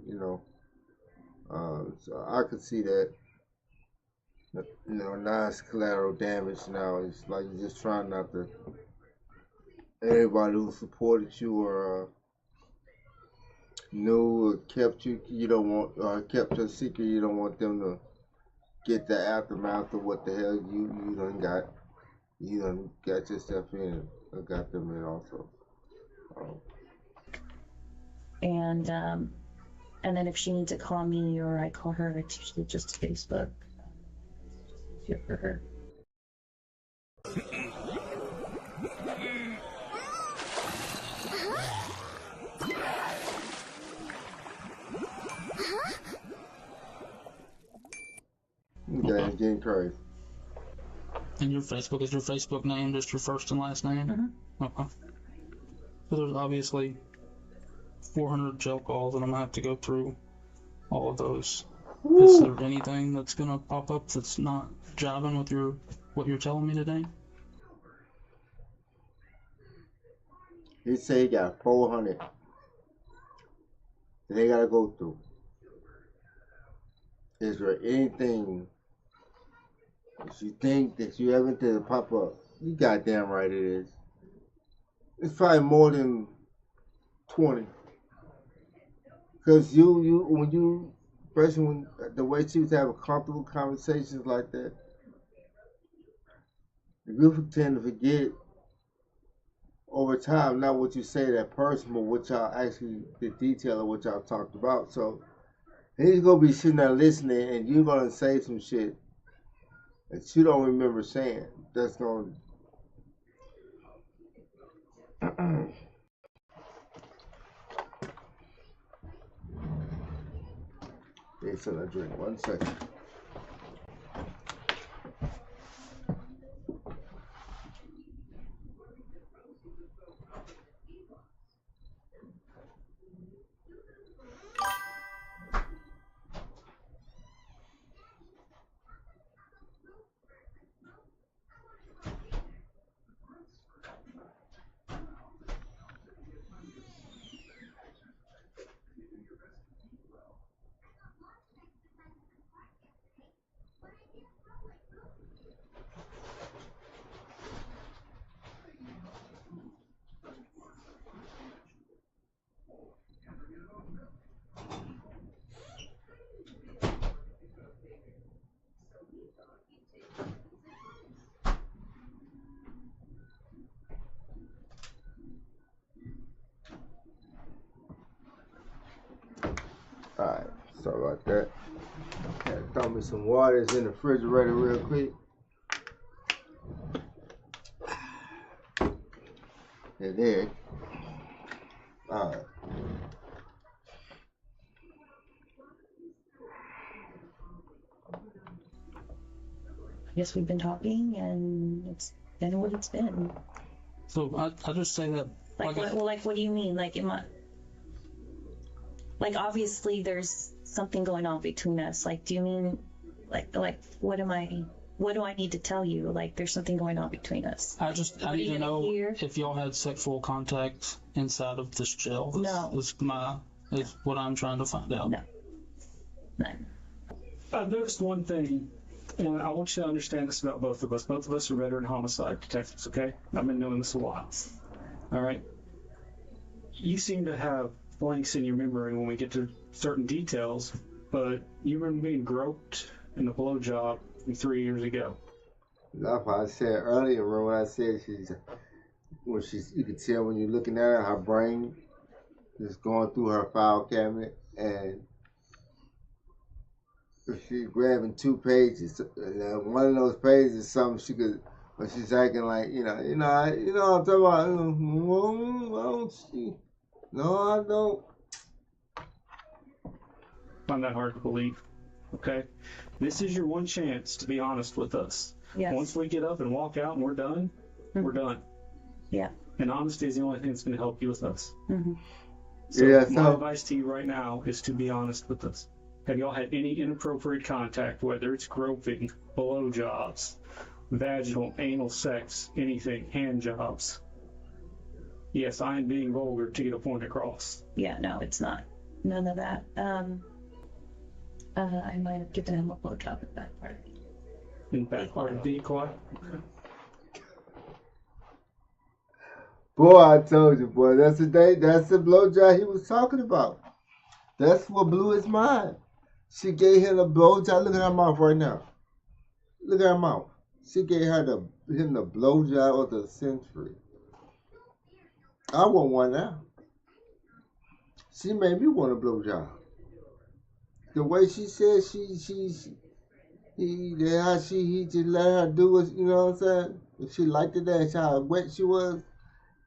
so I could see that, now it's collateral damage. Now it's like you're just trying not to, everybody who supported you or knew or kept you don't want, kept your secret, you don't want them to get the aftermath of what the hell you done got yourself in or got them in also. And then if she needs to call me or I call her, it's usually just Facebook. It's easier for her. Okay, getting crazy. And your Facebook, is your Facebook name just your first and last name? Mm-hmm. Okay. So there's obviously 400 jail calls, and I'm gonna have to go through all of those. Woo. Is there anything that's gonna pop up that's not jiving with what you're telling me today? He said he got 400 that they gotta go through. Is there anything that you think that you ever did pop up? You goddamn right it is. It's probably more than 20. Cause especially when the way she was having comfortable conversations like that, you tend to forget over time, not what you say to that person, but what y'all actually, the detail of what y'all talked about. So he's gonna be sitting there listening, and you're gonna say some shit that you don't remember saying. That's gonna. It's in a drink. 1 second. Alright, sorry about that. Had to throw me some water. It's in the refrigerator real quick. And then, alright. I guess we've been talking, and it's been what it's been. So I just say that. What do you mean? Like, am I? Like, obviously there's something going on between us. Like, do you mean, like, what do I need to tell you? Like, there's something going on between us. I need to know if y'all had sexual contact inside of this jail. No. Is what I'm trying to find out. No. None. I've noticed one thing, and I want you to understand this about both of us. Both of us are veteran homicide detectives, okay? I've been doing this a while. All right? You seem to have blanks in your memory when we get to certain details, but you remember being groped in a blowjob 3 years ago. That's why I said earlier, remember when I said you could tell when you're looking at her brain is going through her file cabinet, and if she's grabbing 2 pages, one of those pages is something she could, when she's acting like, I'm talking about, no, I don't. Find that hard to believe, okay? This is your one chance to be honest with us. Yes. Once we get up and walk out and we're done, we're done. Yeah. And honesty is the only thing that's going to help you with us. Mm-hmm. So my advice to you right now is to be honest with us. Have y'all had any inappropriate contact, whether it's groping, blowjobs, vaginal, anal sex, anything, hand jobs? Yes, I am being vulgar to get a point across. Yeah, no, it's not. None of that. I might have given him a blowjob in that part. In that part of the quiet? Boy, I told you, boy, that's the blowjob he was talking about. That's what blew his mind. She gave him a blowjob. Look at her mouth right now. Look at her mouth. She gave him the blowjob of the century. I want one now. She made me want a blowjob. The way she said he just let her do it, you know what I'm saying? If she liked it, that's how wet she was.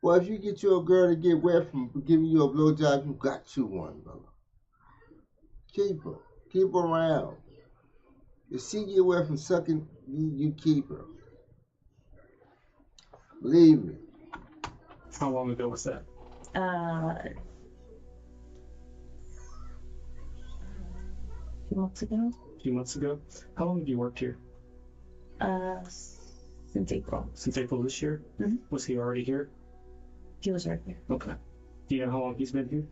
Well, if you get you a girl to get wet from giving you a blowjob, you got you one, brother. Keep her. Keep her around. If she get wet from sucking, you keep her. Believe me. How long ago was that? A few months ago. A few months ago? How long have you worked here? Since April. Since April this year? Mm-hmm. Was he already here? He was right here. Okay. Do you know how long he's been here?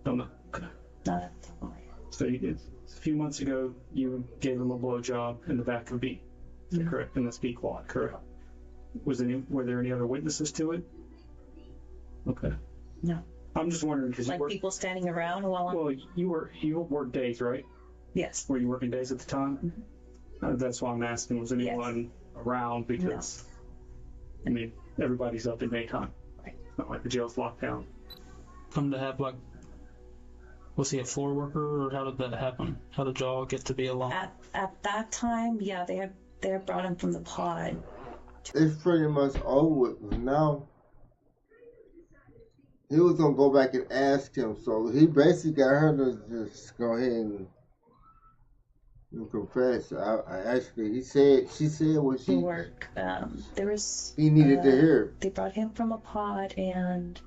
Don't know. Okay. Not at the top of my head. So you did. A few months ago, you gave him a blowjob in the back of B. Is that correct? In the speak quad, correct? Were there any other witnesses to it? Okay. No. I'm just wondering because like people standing around while I'm. Well, you worked days, right? Yes. Were you working days at the time? Mm-hmm. That's why I'm asking. Was anyone around? Because I mean, everybody's up in daytime. Right. It's not like the jail's locked down. Come to have was he a floor worker, or how did that happen? How did y'all get to be alone? At that time, yeah, they had brought him from the pod. It's pretty much over now. He was gonna go back and ask him, so he basically got her to just go ahead and confess. She said what she work. There was. He needed to hear. They brought him from a pod, and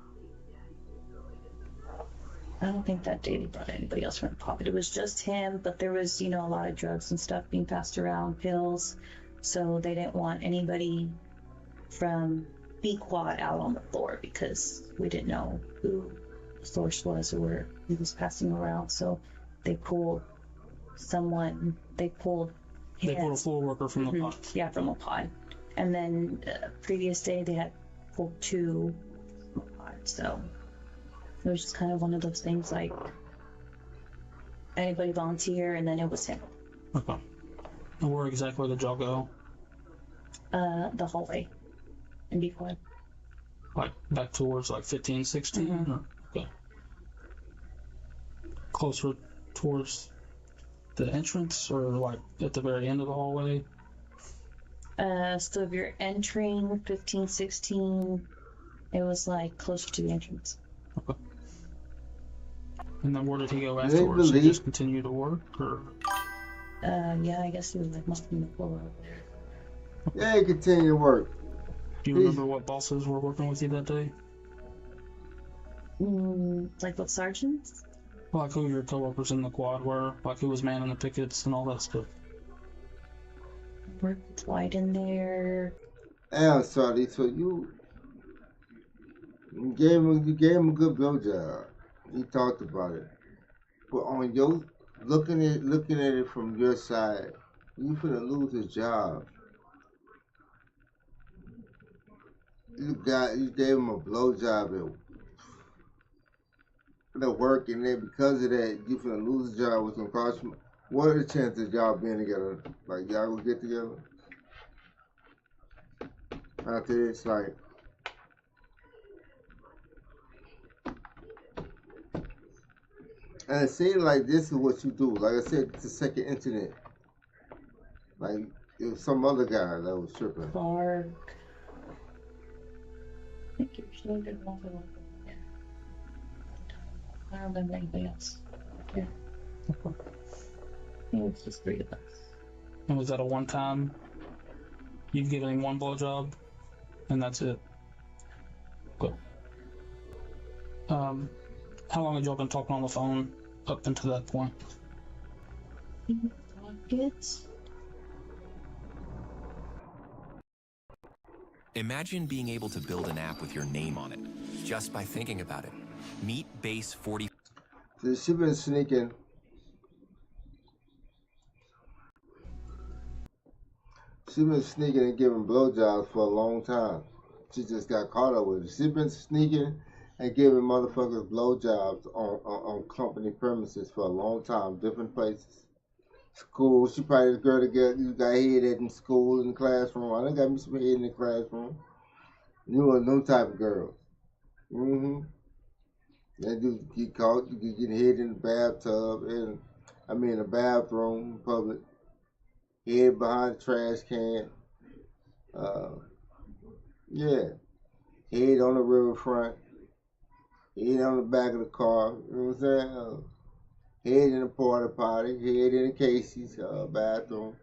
I don't think that day they brought anybody else from the pod. It was just him, but there was, a lot of drugs and stuff being passed around, pills. So they didn't want anybody from B Quad out on the floor because we didn't know who the source was or where he was passing around. So they pulled him. They pulled a floor worker from the pod. Yeah, from a pod. And then previous day they had pulled 2 from a pod. So it was just kind of one of those things like anybody volunteer, and then it was him. Okay. And where exactly did y'all go? The hallway in B Quad. Like back towards 15, 16? Mm-hmm. Okay. Closer towards the entrance, or at the very end of the hallway? So if you're entering 15, 16, it was closer to the entrance. Okay. And then where did he go afterwards? Did he just continue to work, or? Yeah, I guess he was mopping the floor over there. Yeah, he continued to work. Do you remember what bosses were working with you that day? What sergeants? Like who your coworkers in the quad were, like who was manning the pickets and all that stuff. Worked with White in there. Damn, Shorty, so you gave him a good blowjob. He talked about it. But on your looking at it from your side, you finna lose a job. You gave him a blowjob at work, and then because of that, you finna lose a job. What's gonna cost you? What are the chances of y'all being together? Like y'all gonna get together? After this, like. And it seems like this is what you do. Like I said, it's the second incident. Like, it was some other guy that was tripping. Bark. I think you're still good enough for yeah. I don't remember anything else. Yeah. I think it's just 3 of us. And was that a one-time? You've given him one blowjob, and that's it. Good. How long had y'all been talking on the phone up until that point? Imagine being able to build an app with your name on it, just by thinking about it. Meet Base 40. So she been sneaking. She been sneaking and giving blowjobs for a long time. She just got caught up with it. She been sneaking and giving motherfuckers blowjobs on company premises for a long time, different places. School, she probably the girl that got head at in school, in the classroom. I done got me some head in the classroom. You want them type of girls. They do get caught, you get head in the bathtub, the bathroom, public. Head behind the trash can. Yeah. Head on the riverfront. Head on the back of the car. You know what I'm saying? Head in the porta potty. Head in the Casey's bathroom.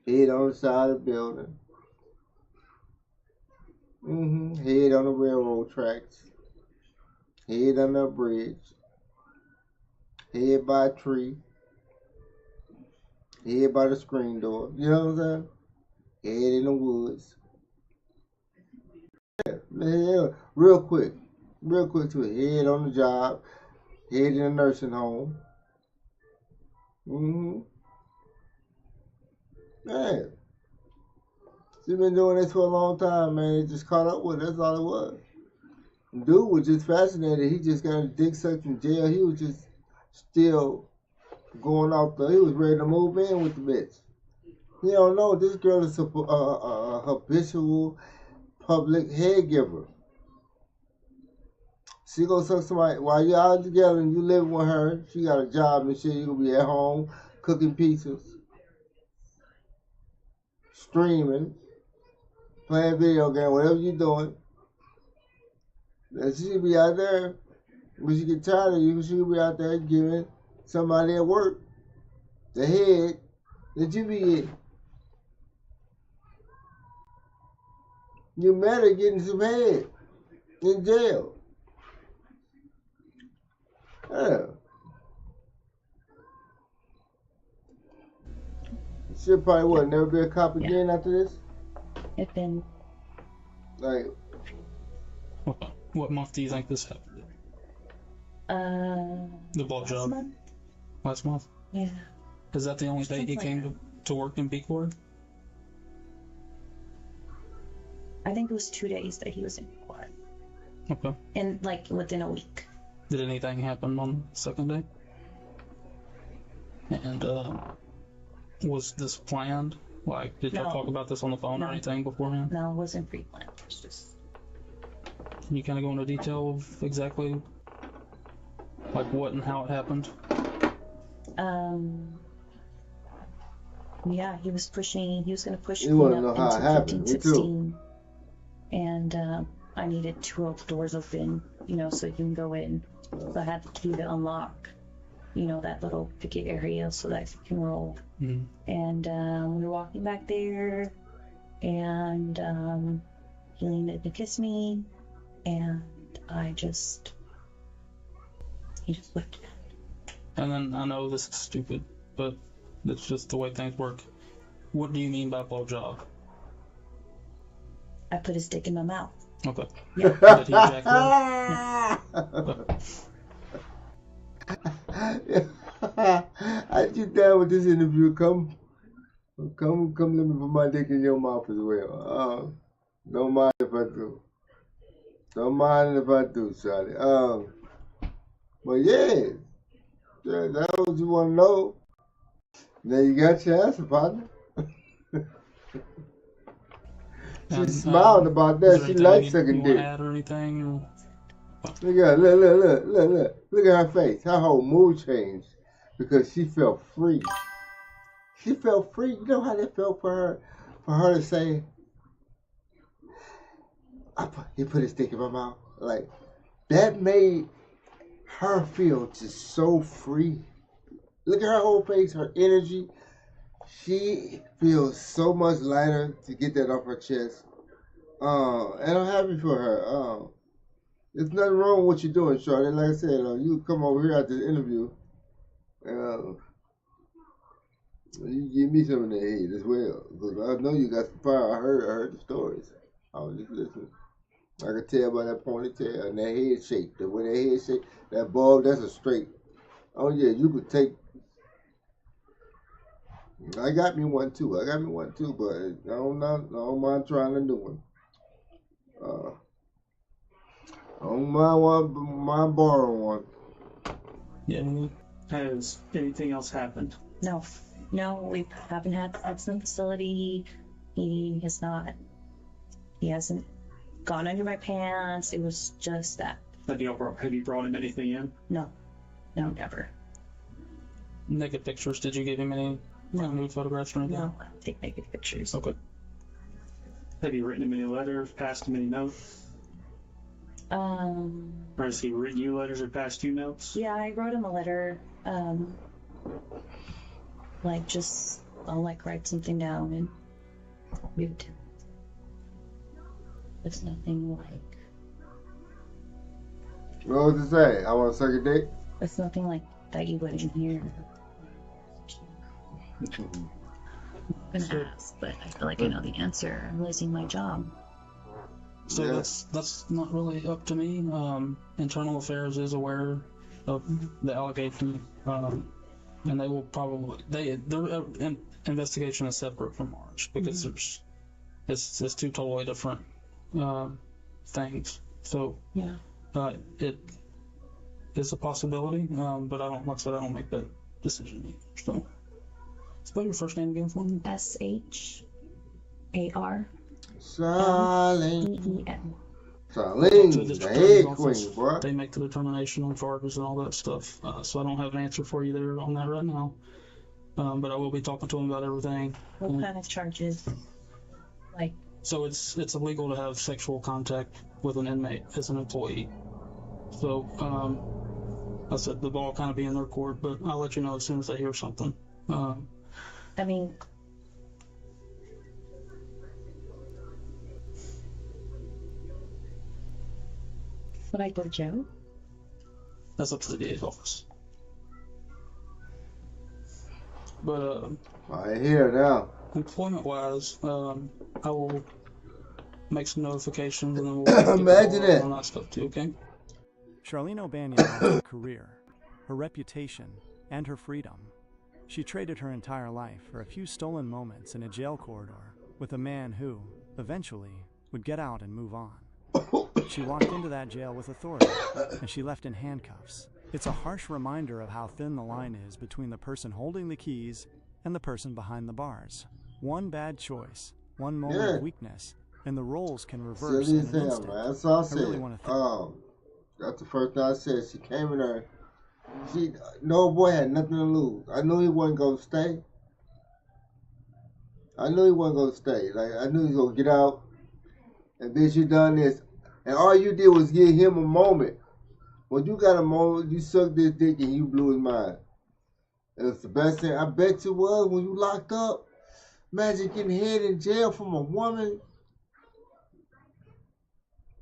Head on the side of the building. Head on the railroad tracks. Head under a bridge. Head by a tree. Head by the screen door. You know what I'm saying? Head in the woods. Yeah, real quick to it. Head on the job. Head in a nursing home. Man. She's been doing this for a long time, man. It just caught up with her. That's all it was. Dude was just fascinated. He just got his dick sucked in jail. He was just still going off he was ready to move in with the bitch. You don't know, this girl is a habitual public head giver. She gonna suck somebody while you're out together and you living with her. She got a job and shit. You gonna be at home cooking pizzas, streaming, playing video game, whatever you doing. And she'll be out there. When she get tired of you, she'll be out there giving somebody at work the head that you be in. You met her getting some head in jail. Yeah. She'll probably never be a cop again after this? It's been. Like. What month do you think this happened? The blowjob. Last month? Yeah. Is that the only day he came to work in B-Corps? I think it was 2 days that he was in B-Corps. Okay. And within a week. Did anything happen on the second day? And was this planned? Did y'all talk about this on the phone or anything beforehand? No, it wasn't pre-planned. It was just. Can you kind of go into detail of exactly what and how it happened? Yeah, he was going to push me up into 15, 16. And I needed 2 doors open, so you can go in. So I had the key to unlock, that little picket area so that you can roll. Mm-hmm. And we were walking back there, and he leaned in to kiss me, and he just whipped it. And then I know this is stupid, but it's just the way things work. What do you mean by blowjob? I put his dick in my mouth. Okay. Yeah. Did he ejaculate? No. I get down with this interview. Come, let me put my dick in your mouth as well. Don't mind if I do. Don't mind if I do, Charlie. But yeah, that's what you want to know. Now you got your answer, partner. She smiled about that. She likes sucking dick. Add or anything? Or... Look at her, look at her face. Her whole mood changed because she felt free. She felt free. You know how that felt for her to say, he put his dick in my mouth. Like, that made her feel just so free. Look at her whole face, her energy. She feels so much lighter to get that off her chest. And I'm happy for her. There's nothing wrong with what you're doing, Shorty. Like I said, you come over here after the interview. You give me some of that head as well. Because I know you got some fire. I heard the stories. I was just listening. I could tell by that ponytail and that head shape. The way that head shape, that bulb, that's a straight. Oh yeah, you could take. I got me one too, but I don't mind trying a new one. I don't mind borrowing one. Yeah. Has anything else happened? No, we haven't had sex in the facility. He hasn't gone under my pants. It was just that. Have you brought him anything in? No, never. Naked pictures. Did you give him any nude photographs or anything? No, I don't take naked pictures. Okay. Have you written him any letters, passed him any notes? Or has he written you letters or passed you notes? Yeah, I wrote him a letter. I'll write something down and give it to him. It's nothing like. What was it say? I want to suck a dick? It's nothing like that you wouldn't hear. I'm gonna ask, but I feel like I know the answer. I'm losing my job. So that's not really up to me. Internal Affairs is aware of the allegation, and they will probably their investigation is separate from ours because it's two totally different things. So yeah, it is a possibility, but I don't make that decision either. So spell your first name again for me. SHAR. Charlene. Charlene, the head queen, boy. They make the determination on charges and all that stuff. So I don't have an answer for you there on that right now. But I will be talking to them about everything. What kind of charges? Like. So it's illegal to have sexual contact with an inmate as an employee. So I said the ball kind of be in their court, but I'll let you know as soon as I hear something. I mean. Would I go to jail? That's up to the DA's office. But I hear now. Employment-wise, I will make some notifications and then we'll imagine it on that stuff too. Okay. Charlene O'Banion lost her career, her reputation, and her freedom. She traded her entire life for a few stolen moments in a jail corridor with a man who, eventually, would get out and move on. She walked into that jail with authority, and she left in handcuffs. It's a harsh reminder of how thin the line is between the person holding the keys and the person behind the bars. One bad choice, one moment of weakness, and the roles can reverse in an instant. That's all I said. Really want to that's the first thing I said. She came in there. No boy had nothing to lose. I knew he wasn't going to stay. Like, I knew he was going to get out. And bitch, you done this. And all you did was give him a moment. When you got a moment, you sucked this dick and you blew his mind. And it's the best thing. I bet you was when you locked up. Imagine getting head in jail from a woman.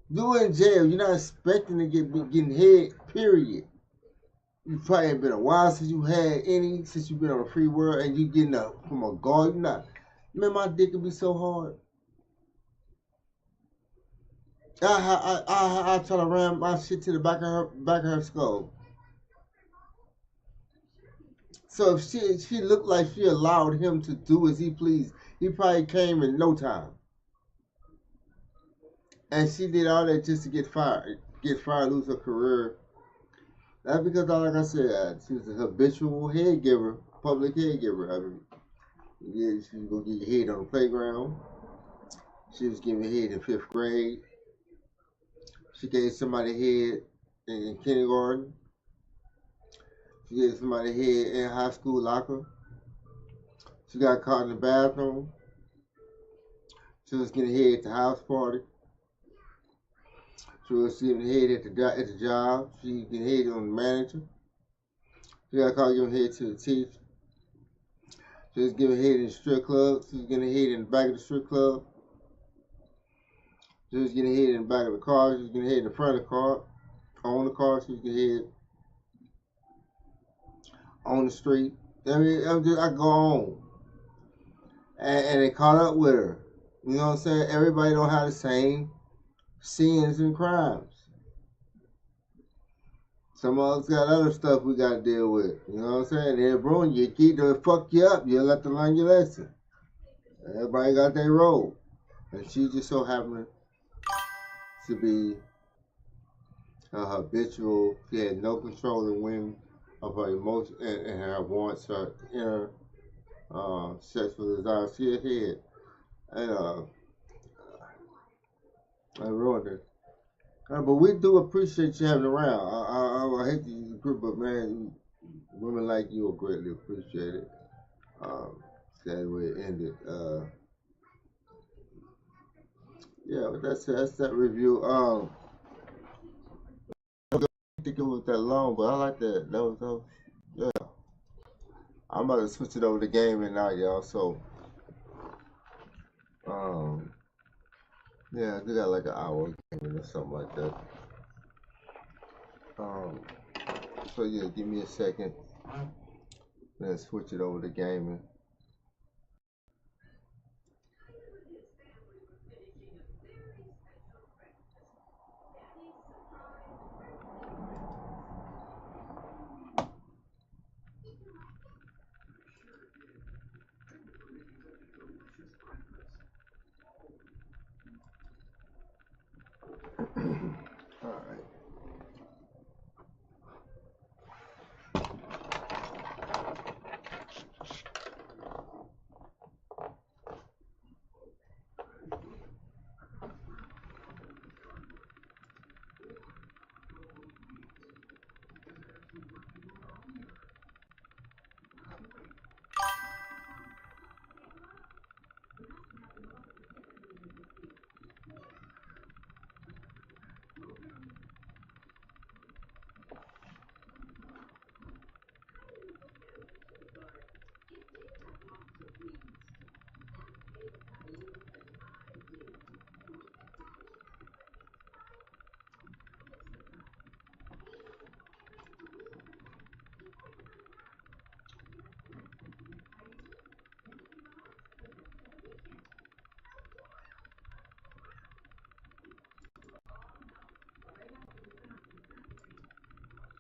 You in jail. You're not expecting to getting head, period. You probably been a while since you had any, since you've been on a free world, and you getting up from a guard. You not, man, my dick can be so hard. I try to ram my shit to the back of her skull. So if she looked like she allowed him to do as he pleased, he probably came in no time. And she did all that just to get fired, lose her career. That's because, like I said, she was a habitual head giver, public head giver. I mean, yeah, she was gonna get your head on the playground. She was giving head in 5th grade. She gave somebody head in kindergarten. She gave somebody head in high school locker. She got caught in the bathroom. She was getting head at the house party. She was giving head at the job. She was getting head on the manager. She got caught giving head to the teacher. She was giving head in the strip club. She was getting head in the back of the strip club. She was getting head in the back of the car. She was getting head in the front of the car. On the car, she was getting head on the street. I mean, I go on. And they caught up with her. You know what I'm saying? Everybody don't have the same sins and crimes. Some of us got other stuff we got to deal with. You know what I'm saying? They'll ruin you. They'll fuck you up. You'll have to learn your lesson. Everybody got their role. And she just so happened to be habitual. She had no control and whim of her emotions and her wants, her inner sexual desire. She had head. And I ruined it. But we do appreciate you having around. I hate to use the group, but man, women like you are greatly appreciated. Sad way it ended. Yeah, but that's that review. I don't think it was that long, but I like that. That was yeah. I'm about to switch it over to gaming now, y'all. So, yeah, I do got like an hour gaming or something like that. So yeah, give me a second. Then switch it over to gaming. All right.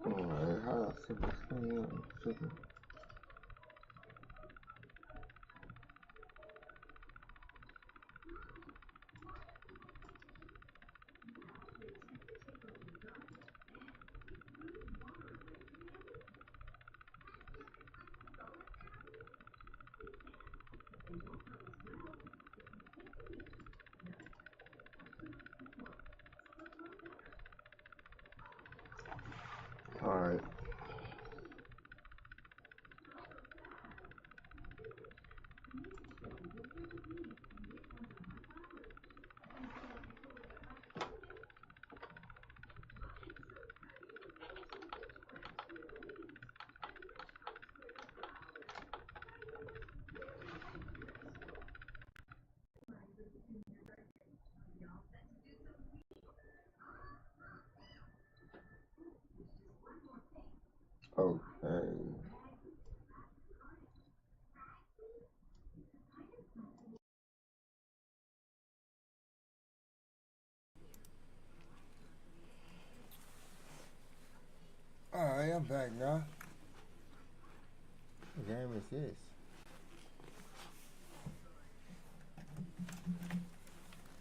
Alright, how I set this thing up? Alright. night, y'all. What game is this?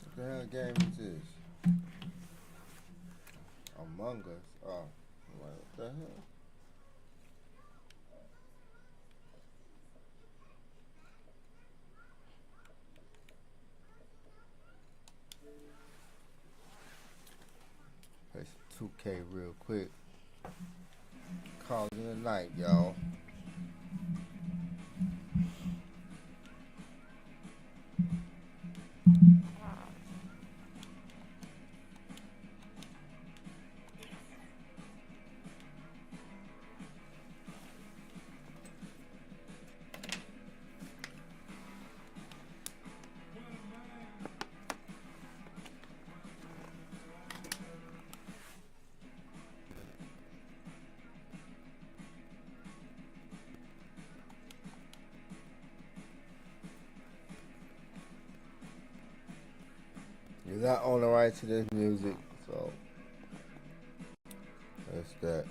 What the hell game is this? Among Us. Oh, what the hell? Play some 2K real quick. Call it a night, y'all. You're not on the right to this music, so that's that.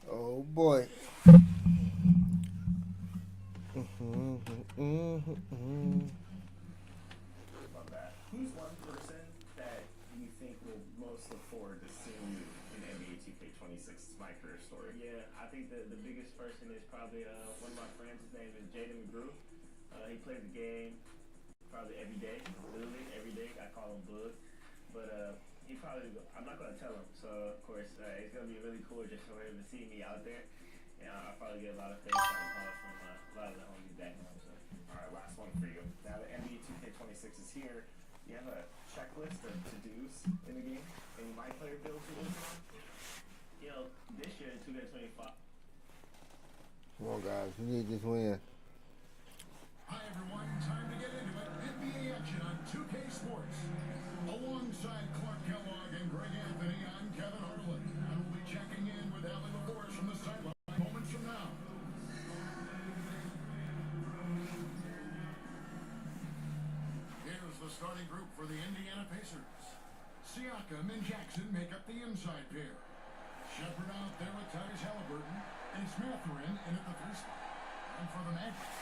Oh boy. Who's one person that you think will most look forward to seeing you in NBA 2K26? It's my career story. Yeah, I think the biggest person is probably one of my friends. His name is Jaden McGrew. He plays the game probably every day, literally every day. I call him Bug. But he probably, I'm not going to tell him. So, of course, it's going to be really cool just for him to see me out there. And I'll probably get a lot of FaceTime calls from a lot of the homies back home. So. All right, last one for you. Now that NBA 2K26 is here, you have a checklist of to-dos in the game? Any My Player builds you're working on? You know, this year in 2K25. Come on, guys. We need this win. Hi, everyone. Time to get into it. NBA action on 2K Sports. Alongside Clark Kellogg and Greg Anthony, I'm Kevin Harlan. I will be checking in with Allie LaForce from the sideline. starting group for the Indiana Pacers. Siakam and Jackson make up the inside pair. Shepard out there with Tyrese Halliburton, and it's Mathurin in at the 3 spot. And for the Magic,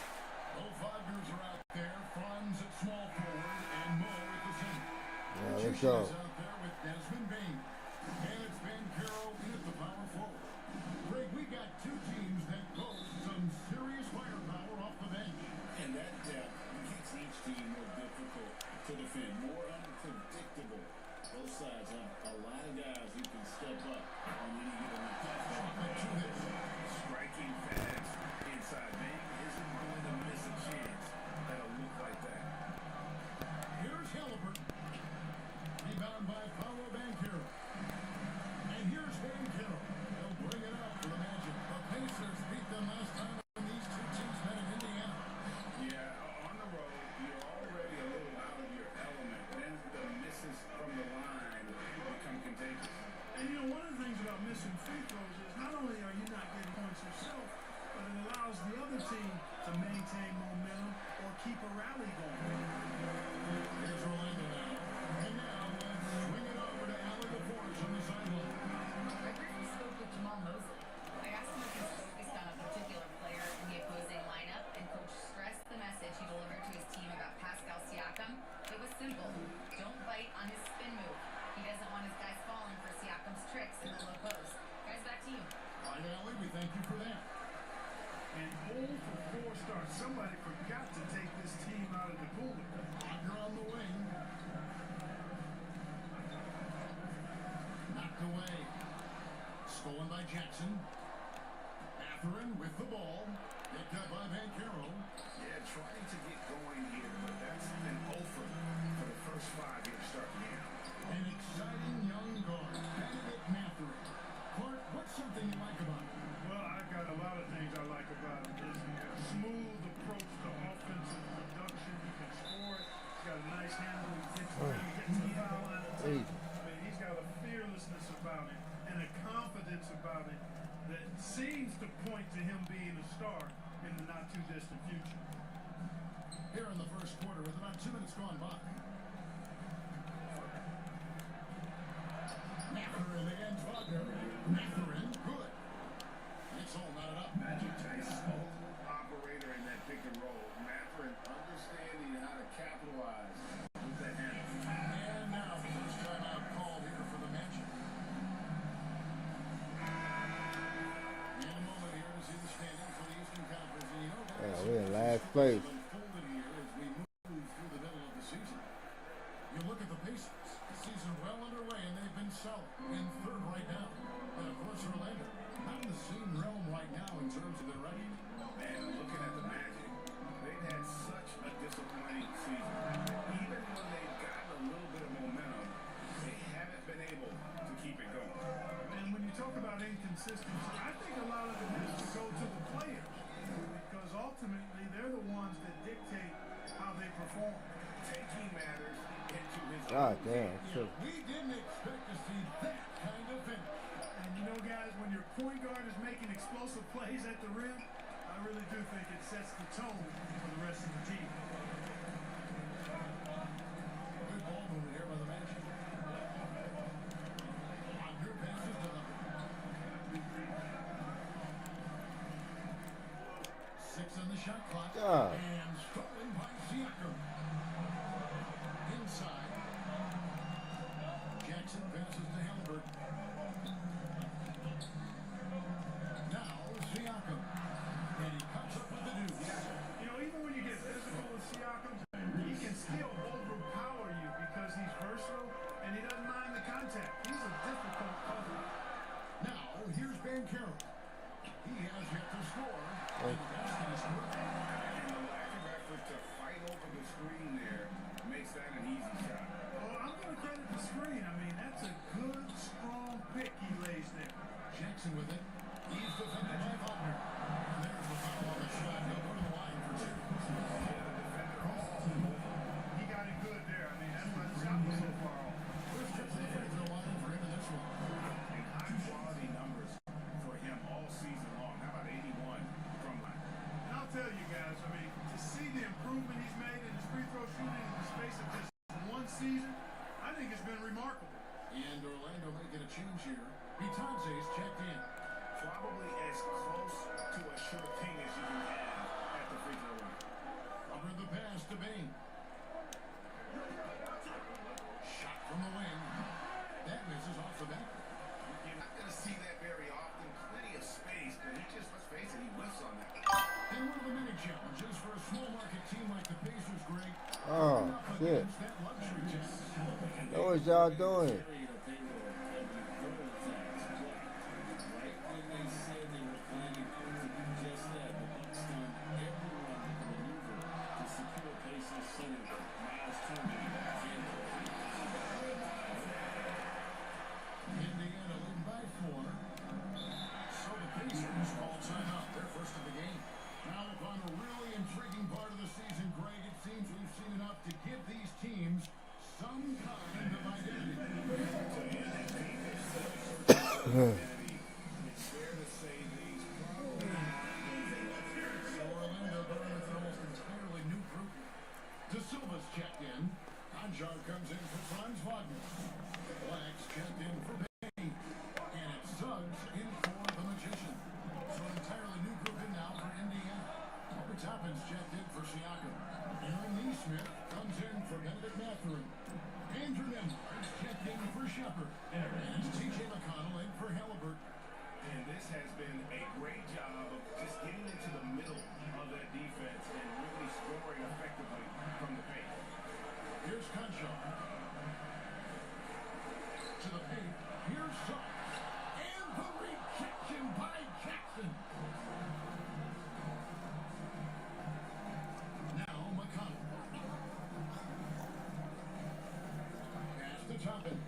both Wagner's are out there, Franz at small forward, and Mo at the center. Yeah, let's go. Is out there with Desmond Bain, and it's Banchero in at the power forward. Greg, we got two teams that boast some serious firepower off the bench. And that depth makes each team more difficult to defend, more unpredictable. Both sides have a lot of guys who can step up on any given night. Striking fast inside. Bang isn't going to miss a chance that'll look like that. Here's Halliburton. Rebound by Paolo Banchero. And here's Banchero. They'll bring it up for the Magic. The Pacers beat them last time when these two teams met in Indiana. Yeah, on the road, you're already a little out of your element. Then the misses from the line become contagious. And you know, one of the things about missing free throws is not only are you not getting points yourself, but it allows the other team to maintain momentum or keep a rally going. Here's Orlando now. And now let's swing it over to Allen DeForest on the sideline. I briefly spoke with Jamal Mosley. I asked him if he's focused on a particular player in the opposing lineup, and Coach stressed the message he delivered to his team about Pascal Siakam. It was simple. Don't bite on his spin move. He doesn't want his guys falling for Siakam's tricks in the low post. Guys, back to you. All right, Allie, we thank you for that. And 0 for 4 starts. Somebody forgot to take this team out of the cooler. Wagner on the wing. Knocked away. Stolen by Jackson. Mathurin with the ball. Picked up by Banchero. Yeah, trying to get going here, but that's an offer for the first 5 here to start the game. An exciting young guard, Benedict Mathurin. Clark, what's something you like about him? Well, I've got a lot of things I like about him. His smooth approach to offensive production. He can score it. He's got a nice handle. He gets around, he gets the foul line. I mean, he's got a fearlessness about him and a confidence about him that seems to point to him being a star in the not too distant future. Here in the first quarter with about 2 minutes gone by. Mathurin against Wagner. Mathurin, good. It's all knotted up. Magic Tyson, operator in that pick and roll. Mathurin understanding how to capitalize with that handle. And now the first timeout called here for the Magic. In a moment here to see the standings for the Eastern Conference. And you know that we're in last place. unfolded here as we move through the middle of the season. You look at the Pacers. The season well underway, and they've been solid in third right now. And of course, Orlando, not in the same realm right now in terms of their record. Man, looking at the Magic, they've had such a disappointing season. Even when they've gotten a little bit of momentum, they haven't been able to keep it going. And when you talk about inconsistency, I think a lot of it has to go to the players because ultimately they're the ones that dictate how they perform. Taking matters into his God damn. Yeah, we didn't expect to see that kind of finish. And you know, guys, when your point guard is making explosive plays at the rim, I really do think it sets the tone for the rest of the team. Good ball movement here by the Magic. Wagner passes to them. 6 on the shot clock. God. And stolen by Siakam. Inside. Jackson passes to Halliburton. Now Siakam. And he cuts up with the deuce. You know, even when you get physical with Siakam, he can still overpower you because he's versatile and he doesn't mind the contact. He's a difficult cover. Now here's Banchero. He has yet to score. And the basket is good. And the lack of effort to fight over the screen there makes that an easy shot. Well, I'm going to credit the screen. I mean, that's a good, strong pick he lays there. Jackson with it. He's defended by Wagner. And there's the foul on the shot. He'll go to the line for 2. He got it good there. I mean, that's why the shot was so far off. First trip to the free throw line for him in this one. And high-quality numbers for him all season long. How about 81 from last? And I'll tell you guys, I mean, to see the improvement he's made in his free throw shooting in the space of just season, I think it's been remarkable. And Orlando making a change here. Bitanze's checked in. Probably as close to a sure thing as you can have at the free throw line. Over the pass to Bain. Shot from the wing. That misses off the back. You're not going to see that very often. Plenty of space, but he just, let's face it, he whiffs on that. And one of the many challenges for a small market team like the Pacers, Greg. Oh, shit. What y'all doing? Indiana leading by 4. So the Pacers call timeout. They're first of the game. Now upon a really intriguing part of the season, Greg, it seems we've seen enough to give these teams some kind of identity. It's fair to say these probably so Orlando going with an almost entirely new group. De Silva's checked in. Anjar comes in for Franz Wagner. Black's checked in for Bain. And it's Suggs in for the Magician. So an entirely new group in now for Indiana. Obi Toppin's checked in for Siakam. Aaron Neesmith comes in for Benedict Mathurin. Andrew Nembhard's checked in for Shepard. And it's T.J. McConnell in for Halliburton. And this has been a great job of just getting into the middle of that defense and really scoring effectively from the paint. Here's Conchar. To the paint. Here's Suggs. And the rejection by Jackson. Now McConnell. Pass to Toppin.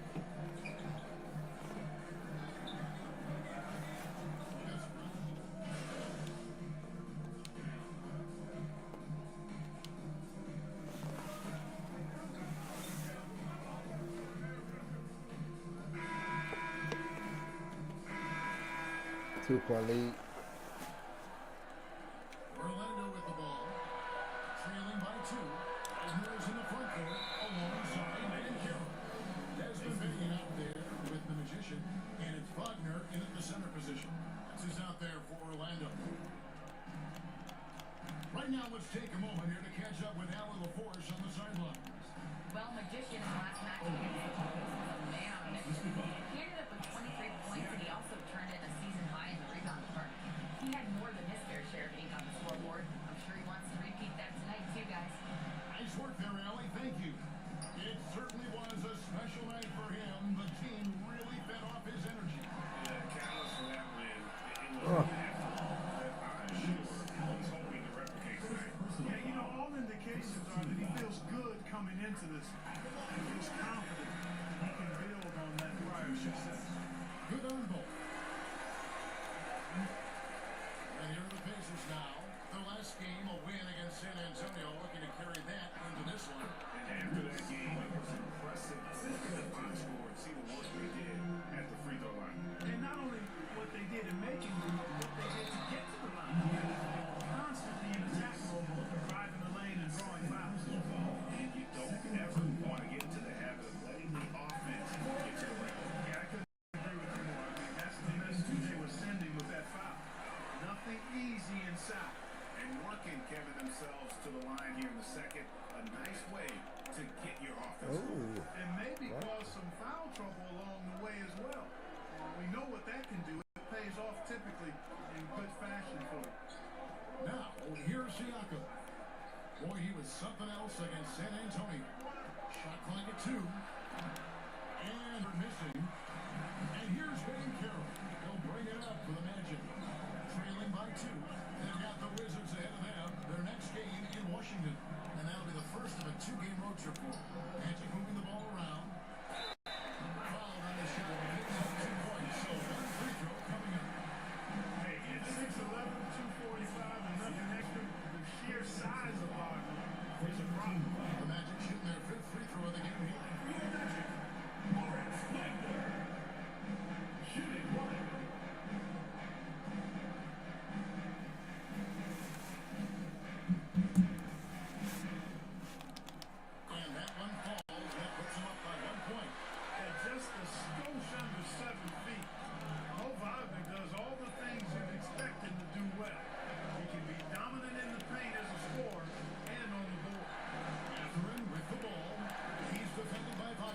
Two-point lead. Orlando with the ball. Trailing by 2. Wagner's in the front court alongside Van Carroll. Desmond Bain out there with the Magician. And it's Wagner in at the center position. This is out there for Orlando. Right now, let's take a moment here to catch up with Allie LaForce on the sideline. Well, Magician in the last match against the Bulls was a man on a mission. He ended up with 23 points, and he also turned in a season high in the rebound department. He had more than his fair share of ink on the scoreboard. I'm sure he wants to repeat that tonight, too, guys. Nice work there, Allie. Thank you. It certainly was a special night for him. The team really fed off his energy. Yeah, catalyst for that win. It was I'm sure he's hoping to replicate tonight. Yeah, you know, all indications are that he feels good coming into this. He feels confident he can build on that prior success. Good on both. And here are the Pacers now. Their last game, a win against San Antonio, looking to carry that into this one. And after that game, it was impressive to look at the box score and see the work they did at the free throw line. And not only what they did in making them, but what they did to get to the line. Constantly in attack mode, driving the lane and drawing fouls. And you don't ever want to get into the habit of letting the offense get to the rim. Yeah, I couldn't agree with you more. I mean, that's the message they were sending with that foul. Nothing easy inside. And working, Kevin, themselves to the line here in the second, a nice way to get your offense going. And maybe cause some foul trouble along the way as well. We know what that can do. It pays off typically in good fashion for them. Now, here's Siakam. Boy, he was something else against San Antonio. Shot clock at 2. And missing. And here's Van Carroll. He'll bring it up for the Magic. Trailing by 2. They've got the Wizards ahead of them. Their next game in Washington. And that'll be the first of a 2-game road trip for them. Magic moving the ball around. Fouled on the shot. Picks up 2 points. So one free throw coming up. Hey, it's 6'11", 245, and nothing extra. The sheer size of Wagner is a problem. The Magic shooting their 5th free throw of the game here.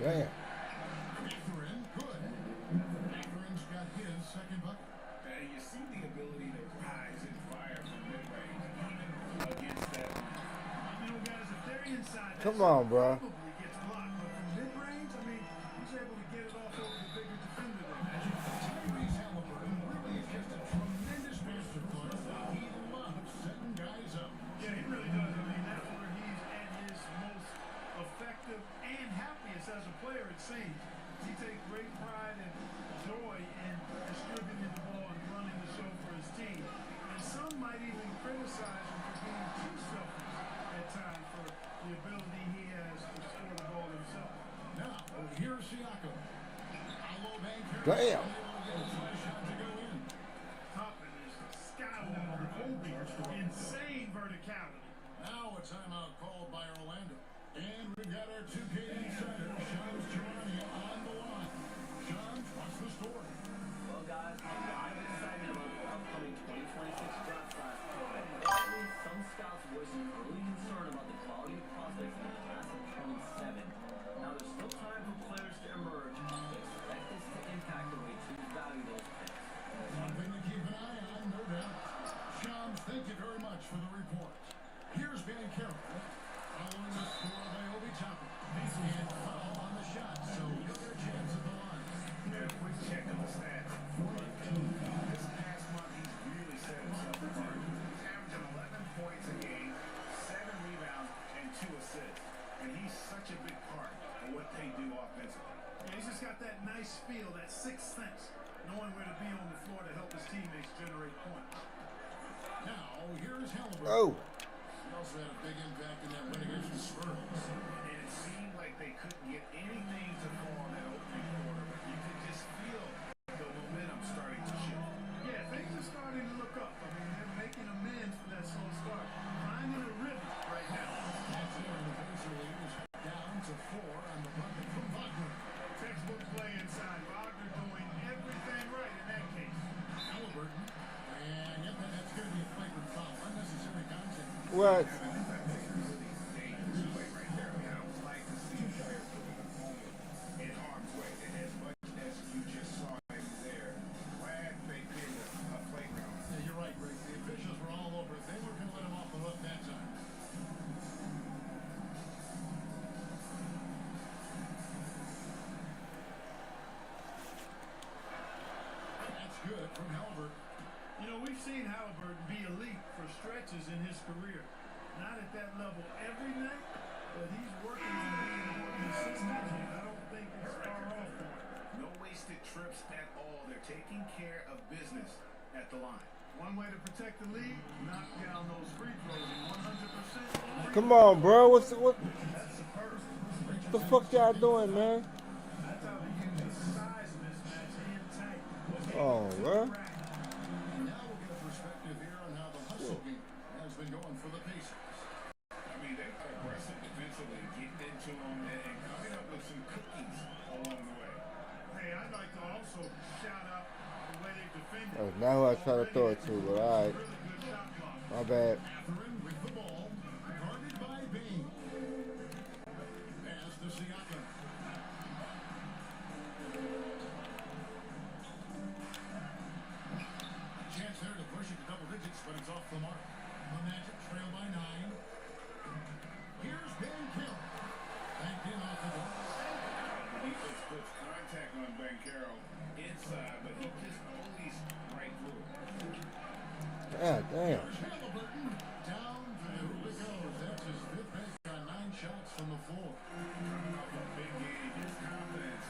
Damn. Mathurin, good. Mathurin's got his second bucket. And you see the ability to rise and fire from mid-range, even against that. You know, guys, if they're inside, Come on, bro. probably gets blocked. But from mid-range, I mean, he's able to get it off over the bigger defender there. Tyrese Halliburton really is just a tremendous masterclass. He loves setting guys up. Yeah, he really does. I mean, that's where he's at his most effective and happiest as a player, it seems. He takes great pride and joy in distributing the ball and running the show for his team. And some might even criticize him for being too selfish at times for the ability he has to score the ball himself. Now, here's Siakam. Damn. Toppin is skywalker holding insane verticality. Now a timeout called by Orlando. And we've got our 2K insider, Sean Giovanni, on the line. Sean, what's the story? Well, guys, I'm excited about the upcoming 2026 draft class. Lately, some scouts voicing early concern about the quality of prospects in the class of 27. Now, there's still time for players to emerge. Expect this to impact the way teams value those picks. One thing to keep an eye on, no doubt. Sean, thank you very much for the report. Here's Ben Carroll. Following the score by Obi Toppin. And foul on the shot, so he'll get a chance at the line. Yeah, quick check on the stats. This past month, he's really set himself apart. He's averaging 11 points a game, 7 rebounds, and 2 assists. And he's such a big part of what they do offensively. Yeah, he's just got that nice feel, that sixth sense, knowing where to be on the floor to help his teammates generate points. Now, here's Halliburton. Oh. He also had a big impact in that win against the Spurs. And it seemed like they couldn't get anything to fall in that opening quarter, but you could just feel the momentum starting to shift. Yeah, things are starting to look up. I mean, they're making amends for that slow start. Finding a rhythm right now. That's it, and the Pacer leaders down to 4 on the bucket from Wagner. Textbook play inside. Wagner doing everything right in that case. Halliburton. And yep, that's going to be a flagrant foul. Unnecessary contact. What? Good from Halliburton. You know, we've seen Halliburton be elite for stretches in his career. Not at that level every night, but he's working on being more consistent, and I don't think it's far off for him. No wasted trips at all. They're taking care of business at the line. One way to protect the lead, knock down those free throws in 100%. Come on, bro. What That's superb. the fuck y'all doing, man? That's how they use the size mismatch in tight. Oh, bro. And now we'll get a perspective here on how the hustle game has been going for the Pacers. I mean, they've got aggressive defensively, getting into them and coming up with some cookies along the way. Hey, I'd like to also shout out the way they defended. That's not who I was trying to throw it to, but alright. My bad. Mathurin with the ball, guarded by Bain. Pass to Siakam. Chance there to push it to double digits, but it's off the mark. The Magic trail by 9. Here's Ben Carroll. Banked in off the ball. The defense puts contact on Bankero inside, but he just bullies right through. God damn. Halliburton down to the hoop it goes. That's his 5th make on 9 shots from the floor. A big game, his confidence.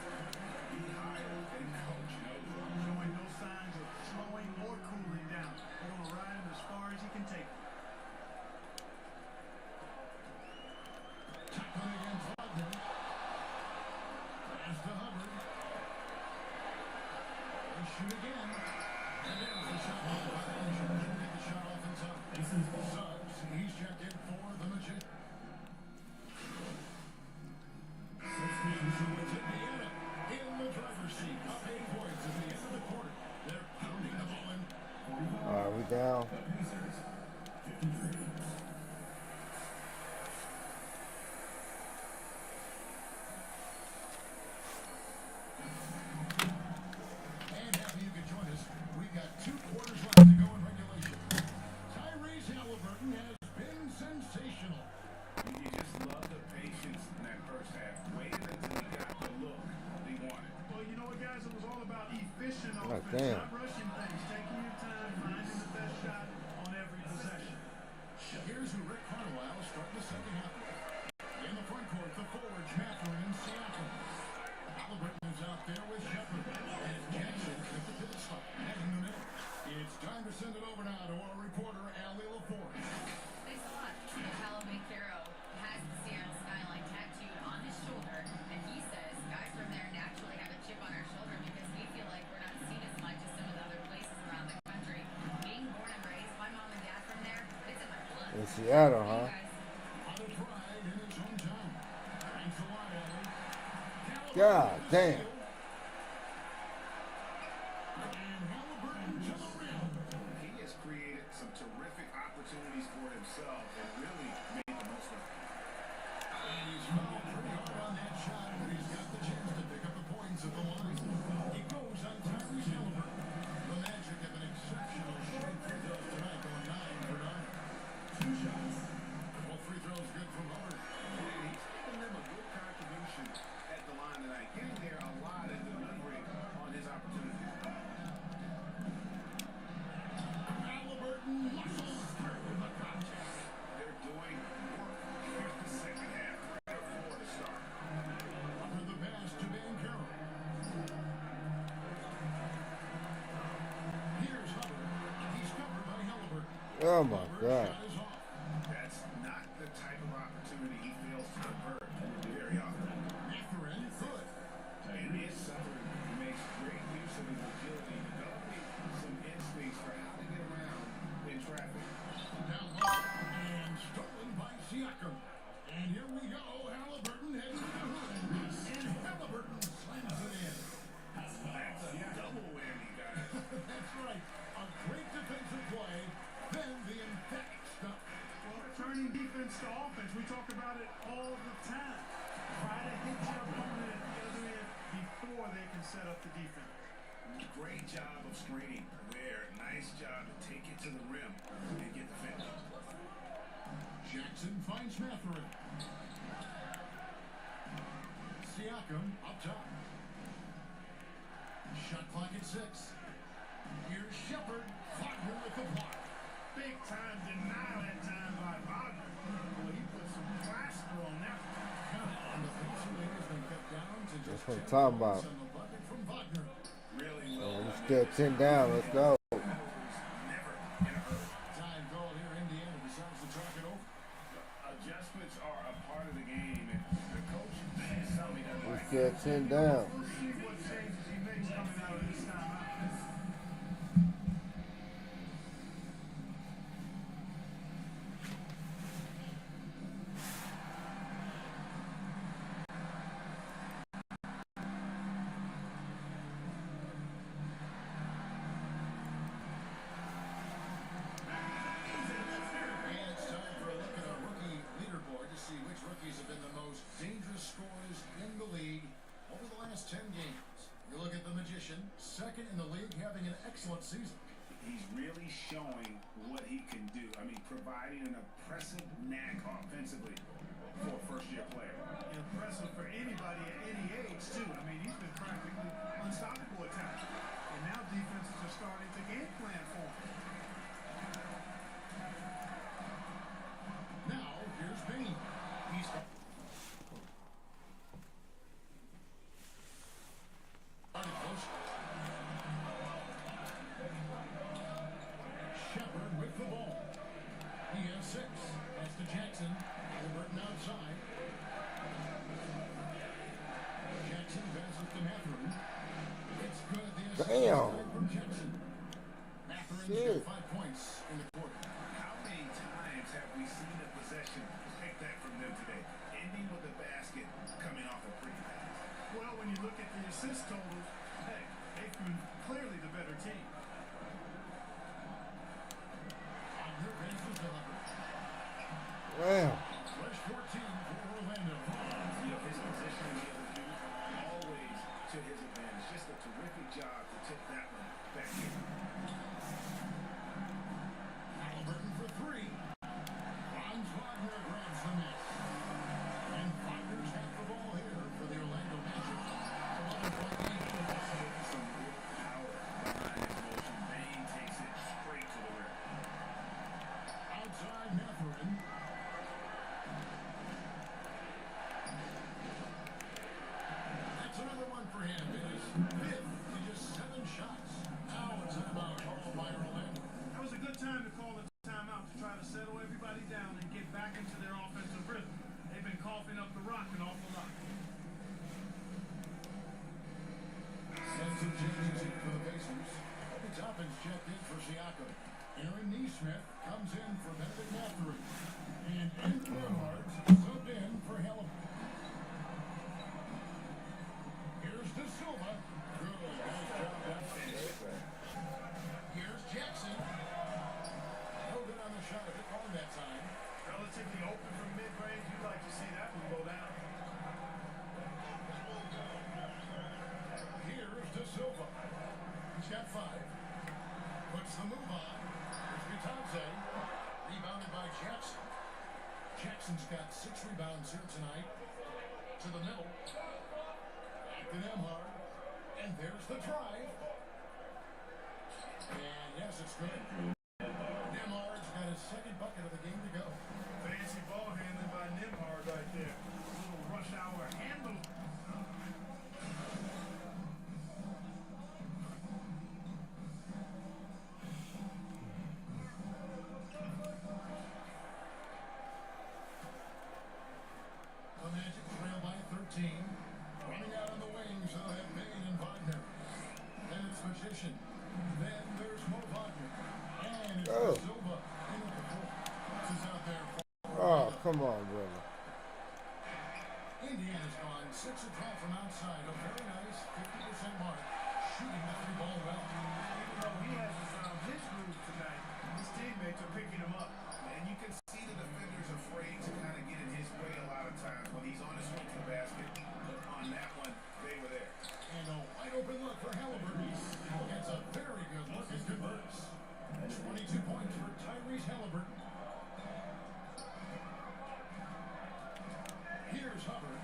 He hired and coach knows it. Showing no signs of slowing or cooling down. They're going to ride him as far as he can take him. Toppin against Wagner. Pass to Hubbard. They shoot again. And there's the shot off the violation. Didn't get the shot off in time. Suggs, he's checked in for the Magic. It's Indiana in the driver's seat. Up 8 points at the end of the quarter. They're pounding the ball in. Alright, we down. guys, it was all about efficient Oh, offense, damn. not rushing things, taking your time, finding the best shot on every possession. Here's who Rick Carlisle is starting the second half with. In the front court, the forwards, Matthew and Siakam. Halliburton is out there with Shepard. And Jackson at the pit stop, heading the middle. It's time to send it over now to our reporter, Allie LaForge. Thanks a lot. Paolo Banchero has the Seattle skyline tattooed on his shoulder, and he says guys from there naturally have a chip on our shoulder because we feel like we're not seen as much as some of the other places around the country. Being born and raised, my mom and dad from there, it's in my blood. In Seattle, huh? Out of pride in his hometown. Thanks a lot, Allie. God damn. He has created some terrific opportunities for himself and really made the most of it. And he's fouled pretty hard on that shot, but he's got the chance to pick up the points at the line. He goes on Tyrese Halliburton. The Magic have an exceptional shooting free throws tonight, going 9 for 9. 2 shots. All free throws good from Hubbard. And he's given them a good contribution at the line tonight, getting there a lot and delivering on his opportunities. Halliburton muscles through the contact. They're doing work. Here's the second half. 3 or 4 to start. Under the pass to Banchero. Here's Hubbard. He's covered by Halliburton. Oh my God. Shot is off. That's not the type of opportunity he fails to convert very often. Mathurin good. And his suffering makes great use of his agility, developing some instincts for how to get around in traffic. Down low and stolen by Siakam. And here we go. Halliburton heading to the hood. And Halliburton slams it in. That's a double whammy, guys. That's right. A great defensive play. Then the emphatic stuff. Well, turning defense to offense, we talk about it all the time. Try to hit your opponent at the other end before they can set up the defense. Great job of screening there. Nice job to take it to the rim and get the finish. Jackson finds Mathurin. Siakam up top. Shot clock at 6. Here's Shepard. Wagner with the block. Big time denial that time by Wagner. Well, he put some plaster on that one. And the pace lead has been cut down to just That's what I'm 10 talking points about. on the bucket from Wagner. Really Oh, well. we're still 10 down. Let's go. Never in a hurry. Time call here. Indiana decides to talk it over. Adjustments are a part of the game, and the coach says something he doesn't We're like. still 10 down. We'll see what changes he makes coming out of this timeout. And it's time for a look at our rookie leaderboard to see which rookies have been the most dangerous scorers in the league over the last 10 games. You look at the Magician, second in the league, having an excellent season. He's really showing what he can do. I mean, providing an impressive knack offensively for a first-year player. Impressive for anybody at any age, too. I mean, he's been practically unstoppable at times. And now defenses are starting to game plan for him. Now, here's Bain. He's close. Shepard with the ball. He has 6. That's to Jackson. Halliburton outside. Jackson passes to Mathurin. It's good. The assist Damn. from Jackson. Mathurin's Shit. got 5 points in the quarter. How many times have we seen a possession like that from them today? Ending with a basket coming off a free pass. Well, when you look at the assist totals, hey, they've been clearly the better team. Wagner passes to Hubbard. Damn. Fresh 14 for Orlando. His positioning the other two, always to his advantage. Just a terrific job to take that one back in. Halliburton for 3. Franz Wagner grabs the miss. And Wagner's got the ball here for the Orlando Magic. 11.8 minutes. checked in for Siakam. Aaron Neesmith comes in for Benedict Mathurin. And Andrew Nemhard subbed in for Halliburton. Here's De Silva. Good. Nice job down. Here's Jackson. No good on the shot. A bit long that time. Relatively open from mid-range. You'd like to see that one go down. Here's De Silva. He's got 5. Puts the move on. Here's Vitadze. Rebounded by Jackson. Jackson's got 6 rebounds here tonight. To the middle. Back to Nemhard. And there's the drive. And yes, it's good. Nemhard's got his 2nd bucket of the game to go. Fancy ball handling by Nemhard right there. A little rush hour handle. The Magic trail by 13. Running out on the wings, they'll have Payne and Wagner. Then it's Magician. Then there's Mo Wagner. And it's De Silva in at the 4. This is out there for... Oh, come on, brother. Indiana's gone 6 of 12 from outside. A very nice 50% mark. Shooting the 3-ball well. Even though he hasn't found his groove tonight, his teammates are picking him up. And you can see the defender's afraid to kind of get in his way a lot of times when he's on his way to the basket. But on that one, they were there. And a wide open look for Halliburton. Gets a very good look and converts. 22 points for Tyrese Halliburton. Here's Hubbard.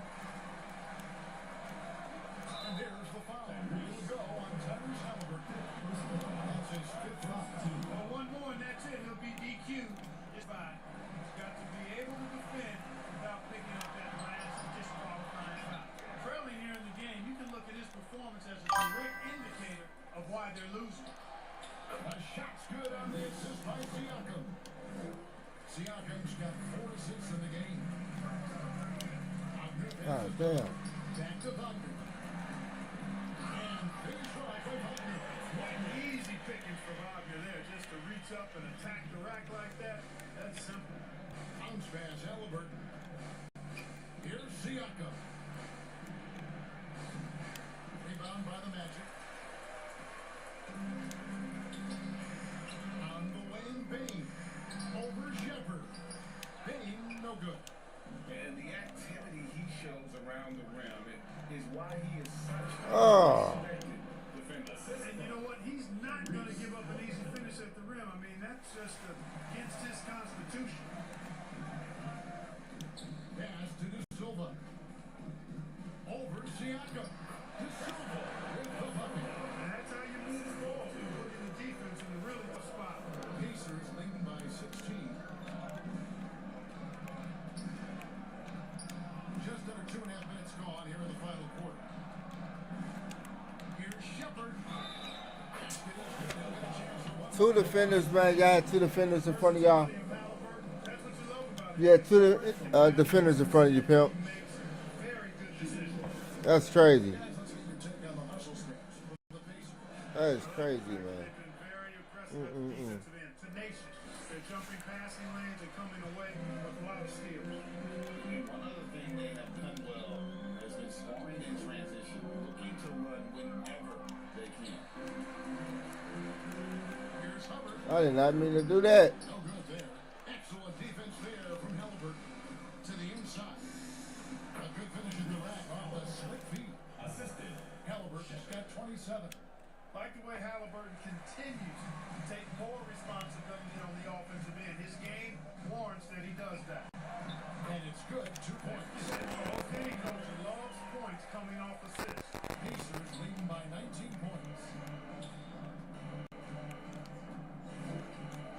And there's the foul. He'll go on Tyrese Halliburton. That's his 5th foul. Well, one more and that's it. He'll be DQ'd. It's fine. He's got to be able to defend without picking up that last disqualifying foul. Early here in the game, you can look at his performance as a direct indicator of why they're losing. A shot's good on the assist by Siakam. Siakam's got 4 assists in the game. God damn. Back to Wagner. And big try by Wagner. Easy pickings for Wagner there, just to reach up and attack the rack like that. That's simple. Bounce pass, Halliburton. Here's Siakam. Rebound by the Magic. On the lane, Payne. Over Shepherd. Payne, no good. And the activity he shows around the rim is why he is such a respected defender. And you know what? He's not going to give up an easy finish at the rim. I mean, that's just against his constitution. Pass to De Silva. Over Siakam. De Silva with the bucket. And that's how you move the ball. You're putting the defense in a really tough spot. Pacers leading by 16. Just under 2.5 minutes gone here in the final quarter. Here's Shepherd. 2 defenders, man. Y'all had 2 defenders in front of y'all. Yeah, 2 defenders in front of you, pimp. That's crazy. That is crazy, man. Tenacious. They're jumping passing lanes and coming away with a lot of steals. One other thing they have done well has been scoring in transition, looking to run whenever they can. Here's Hubbard. I did not mean to do that. No good there. Excellent defense there from Halliburton to the inside. A good finish in the rack off a slick feed. Assisted. Halliburton's got 27. Like the way Halliburton continues to take more responsibility on the offensive end. His game warrants that he does that. And it's good. 2 points. Most any coach loves points coming off assists. Pacers leading by 19 points.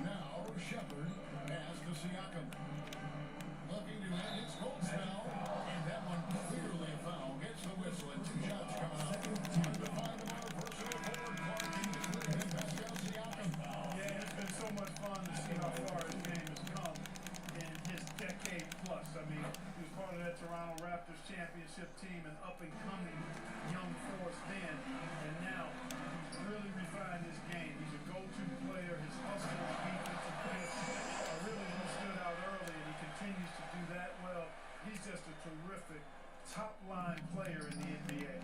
Now Shepherd pass to Siakam. Looking to end his cold spell. And that one clearly a foul. Gets the whistle and 2 shots coming up. Time to find the more versatile forward Clark and Pascal Siakam. Yeah, it's been so much fun to see how far his game has come in his decade plus. I mean, he was part of that Toronto Raptors championship team, an up-and-coming young force then, and now he's really refined his game. He's a go-to player. His hustle and defensive pitch really stood out early, and he continues to do that well. He's just a terrific top-line player in the NBA.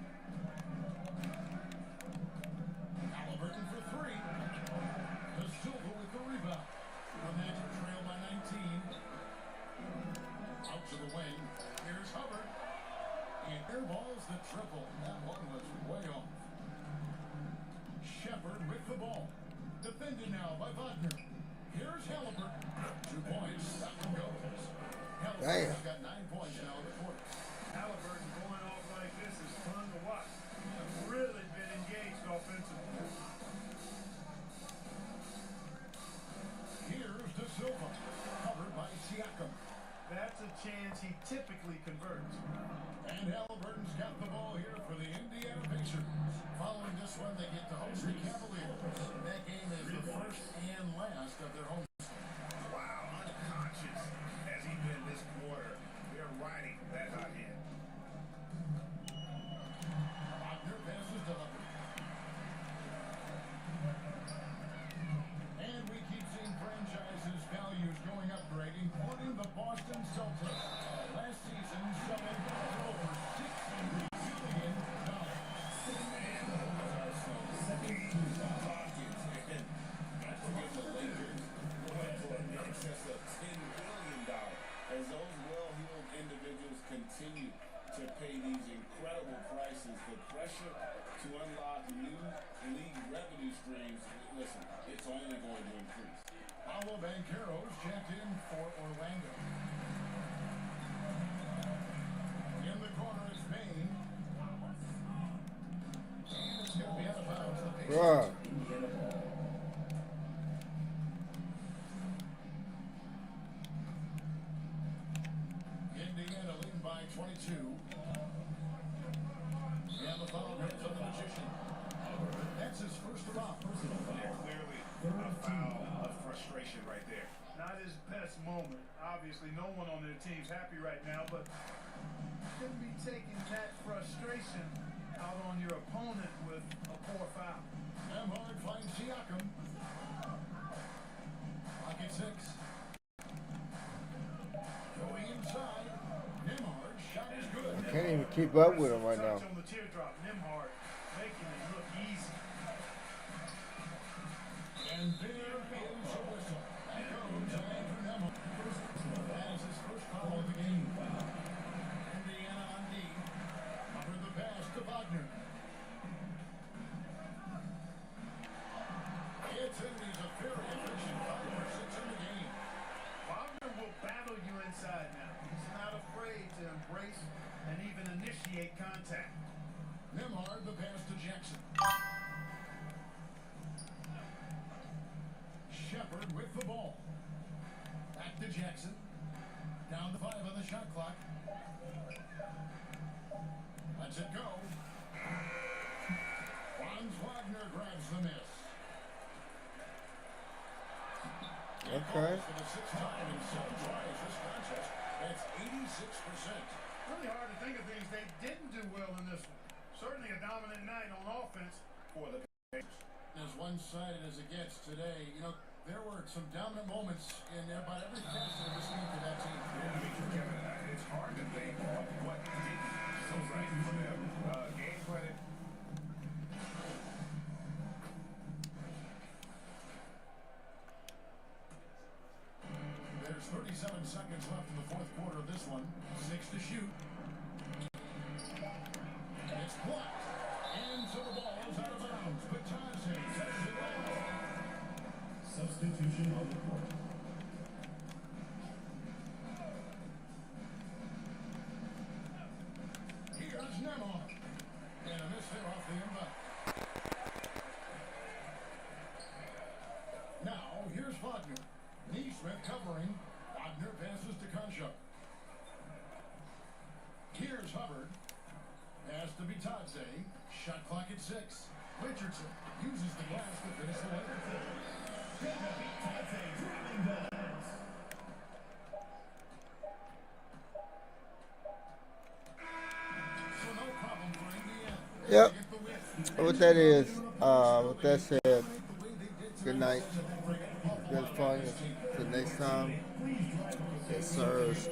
Halliburton for three. The Silva with the rebound. The Magic trail by 19. Out to the wing. Here's Hubbard. And airballs the triple. That one was way off. Shepard with the ball. Defended now by Wagner. Here's Halliburton. 2 points. That one goes. Halliburton's got 9 points now in the quarter. Halliburton going off like this is fun to watch. He's really been engaged offensively. Here's De Silva. Covered by Siakam. That's a chance he typically converts. And Halliburton's got the ball here for the Indiana Pacers. Following this one, they get to host the Cavaliers. That game is the first and last of their home. Wow, unconscious has he been this quarter. They're riding that hot hand. Wagner passes to Hubbard. And we keep seeing franchises' values going upgrade, including the Boston Celtics. Last season, selling for over $60 billion. And those are some huge pockets. And not to get the Lakers going for in excess of $10 billion. As those well-heeled individuals continue to pay these incredible prices, the pressure to unlock new league revenue streams, listen, it's only going to increase. Paolo Banchero's checked in for Orlando. In the corner is Bain. And it's going to be out of bounds. The Pacers. Indiana ball. Indiana leading by 22. And the foul goes on the Magician. That's his first foul. Yeah, clearly a foul of frustration right there. Not his best moment. Obviously, no one on their team's happy right now, but you shouldn't be taking that frustration out on your opponent with a poor foul. Nemhard finds Siakam. Pocket 6. Going inside. Nemhard shot is good. Can't even keep up with him right now. On the teardrop, Nemhard making it look easy. And there is a whistle. That goes to Andrew Nemhard. That is his first foul of the game. Indiana on D. Under the pass to Wagner. It's in. He's a very efficient 5 for 6 in the game. Wagner will battle you inside now. He's not afraid to embrace and even initiate contact. Nemhard, the pass to Jackson. Shepard with the ball. Back to Jackson. Down to 5 on the shot clock. Lets it go. Franz Wagner grabs the miss. Okay. For the 6th time in 7 tries this contest, that's 86%. Really hard to think of things they didn't do well in this one. Certainly a dominant night on offense for the Pacers. As one-sided as it gets today, you know, there were some dominant moments in about every facet of this game for that team. Yeah, I mean, Kevin, it's hard to think what didn't so right for them. Game credit. There's 37 seconds left in the 4th quarter of this one. 6 to shoot. It's blocked. And so the ball is out of bounds. Batase takes it out. Substitution on the court. Here's Nemhard. And a miss there off the inbound. Now, here's Wagner. Neesmith covering. Wagner passes to Konchak. Here's Hubbard. Pass to Bitadze. Shot clock at 6. Richardson uses the glass to finish the leg. Yep. What that is, with that said, good night. Good fun. Till next time. Yes, sirs.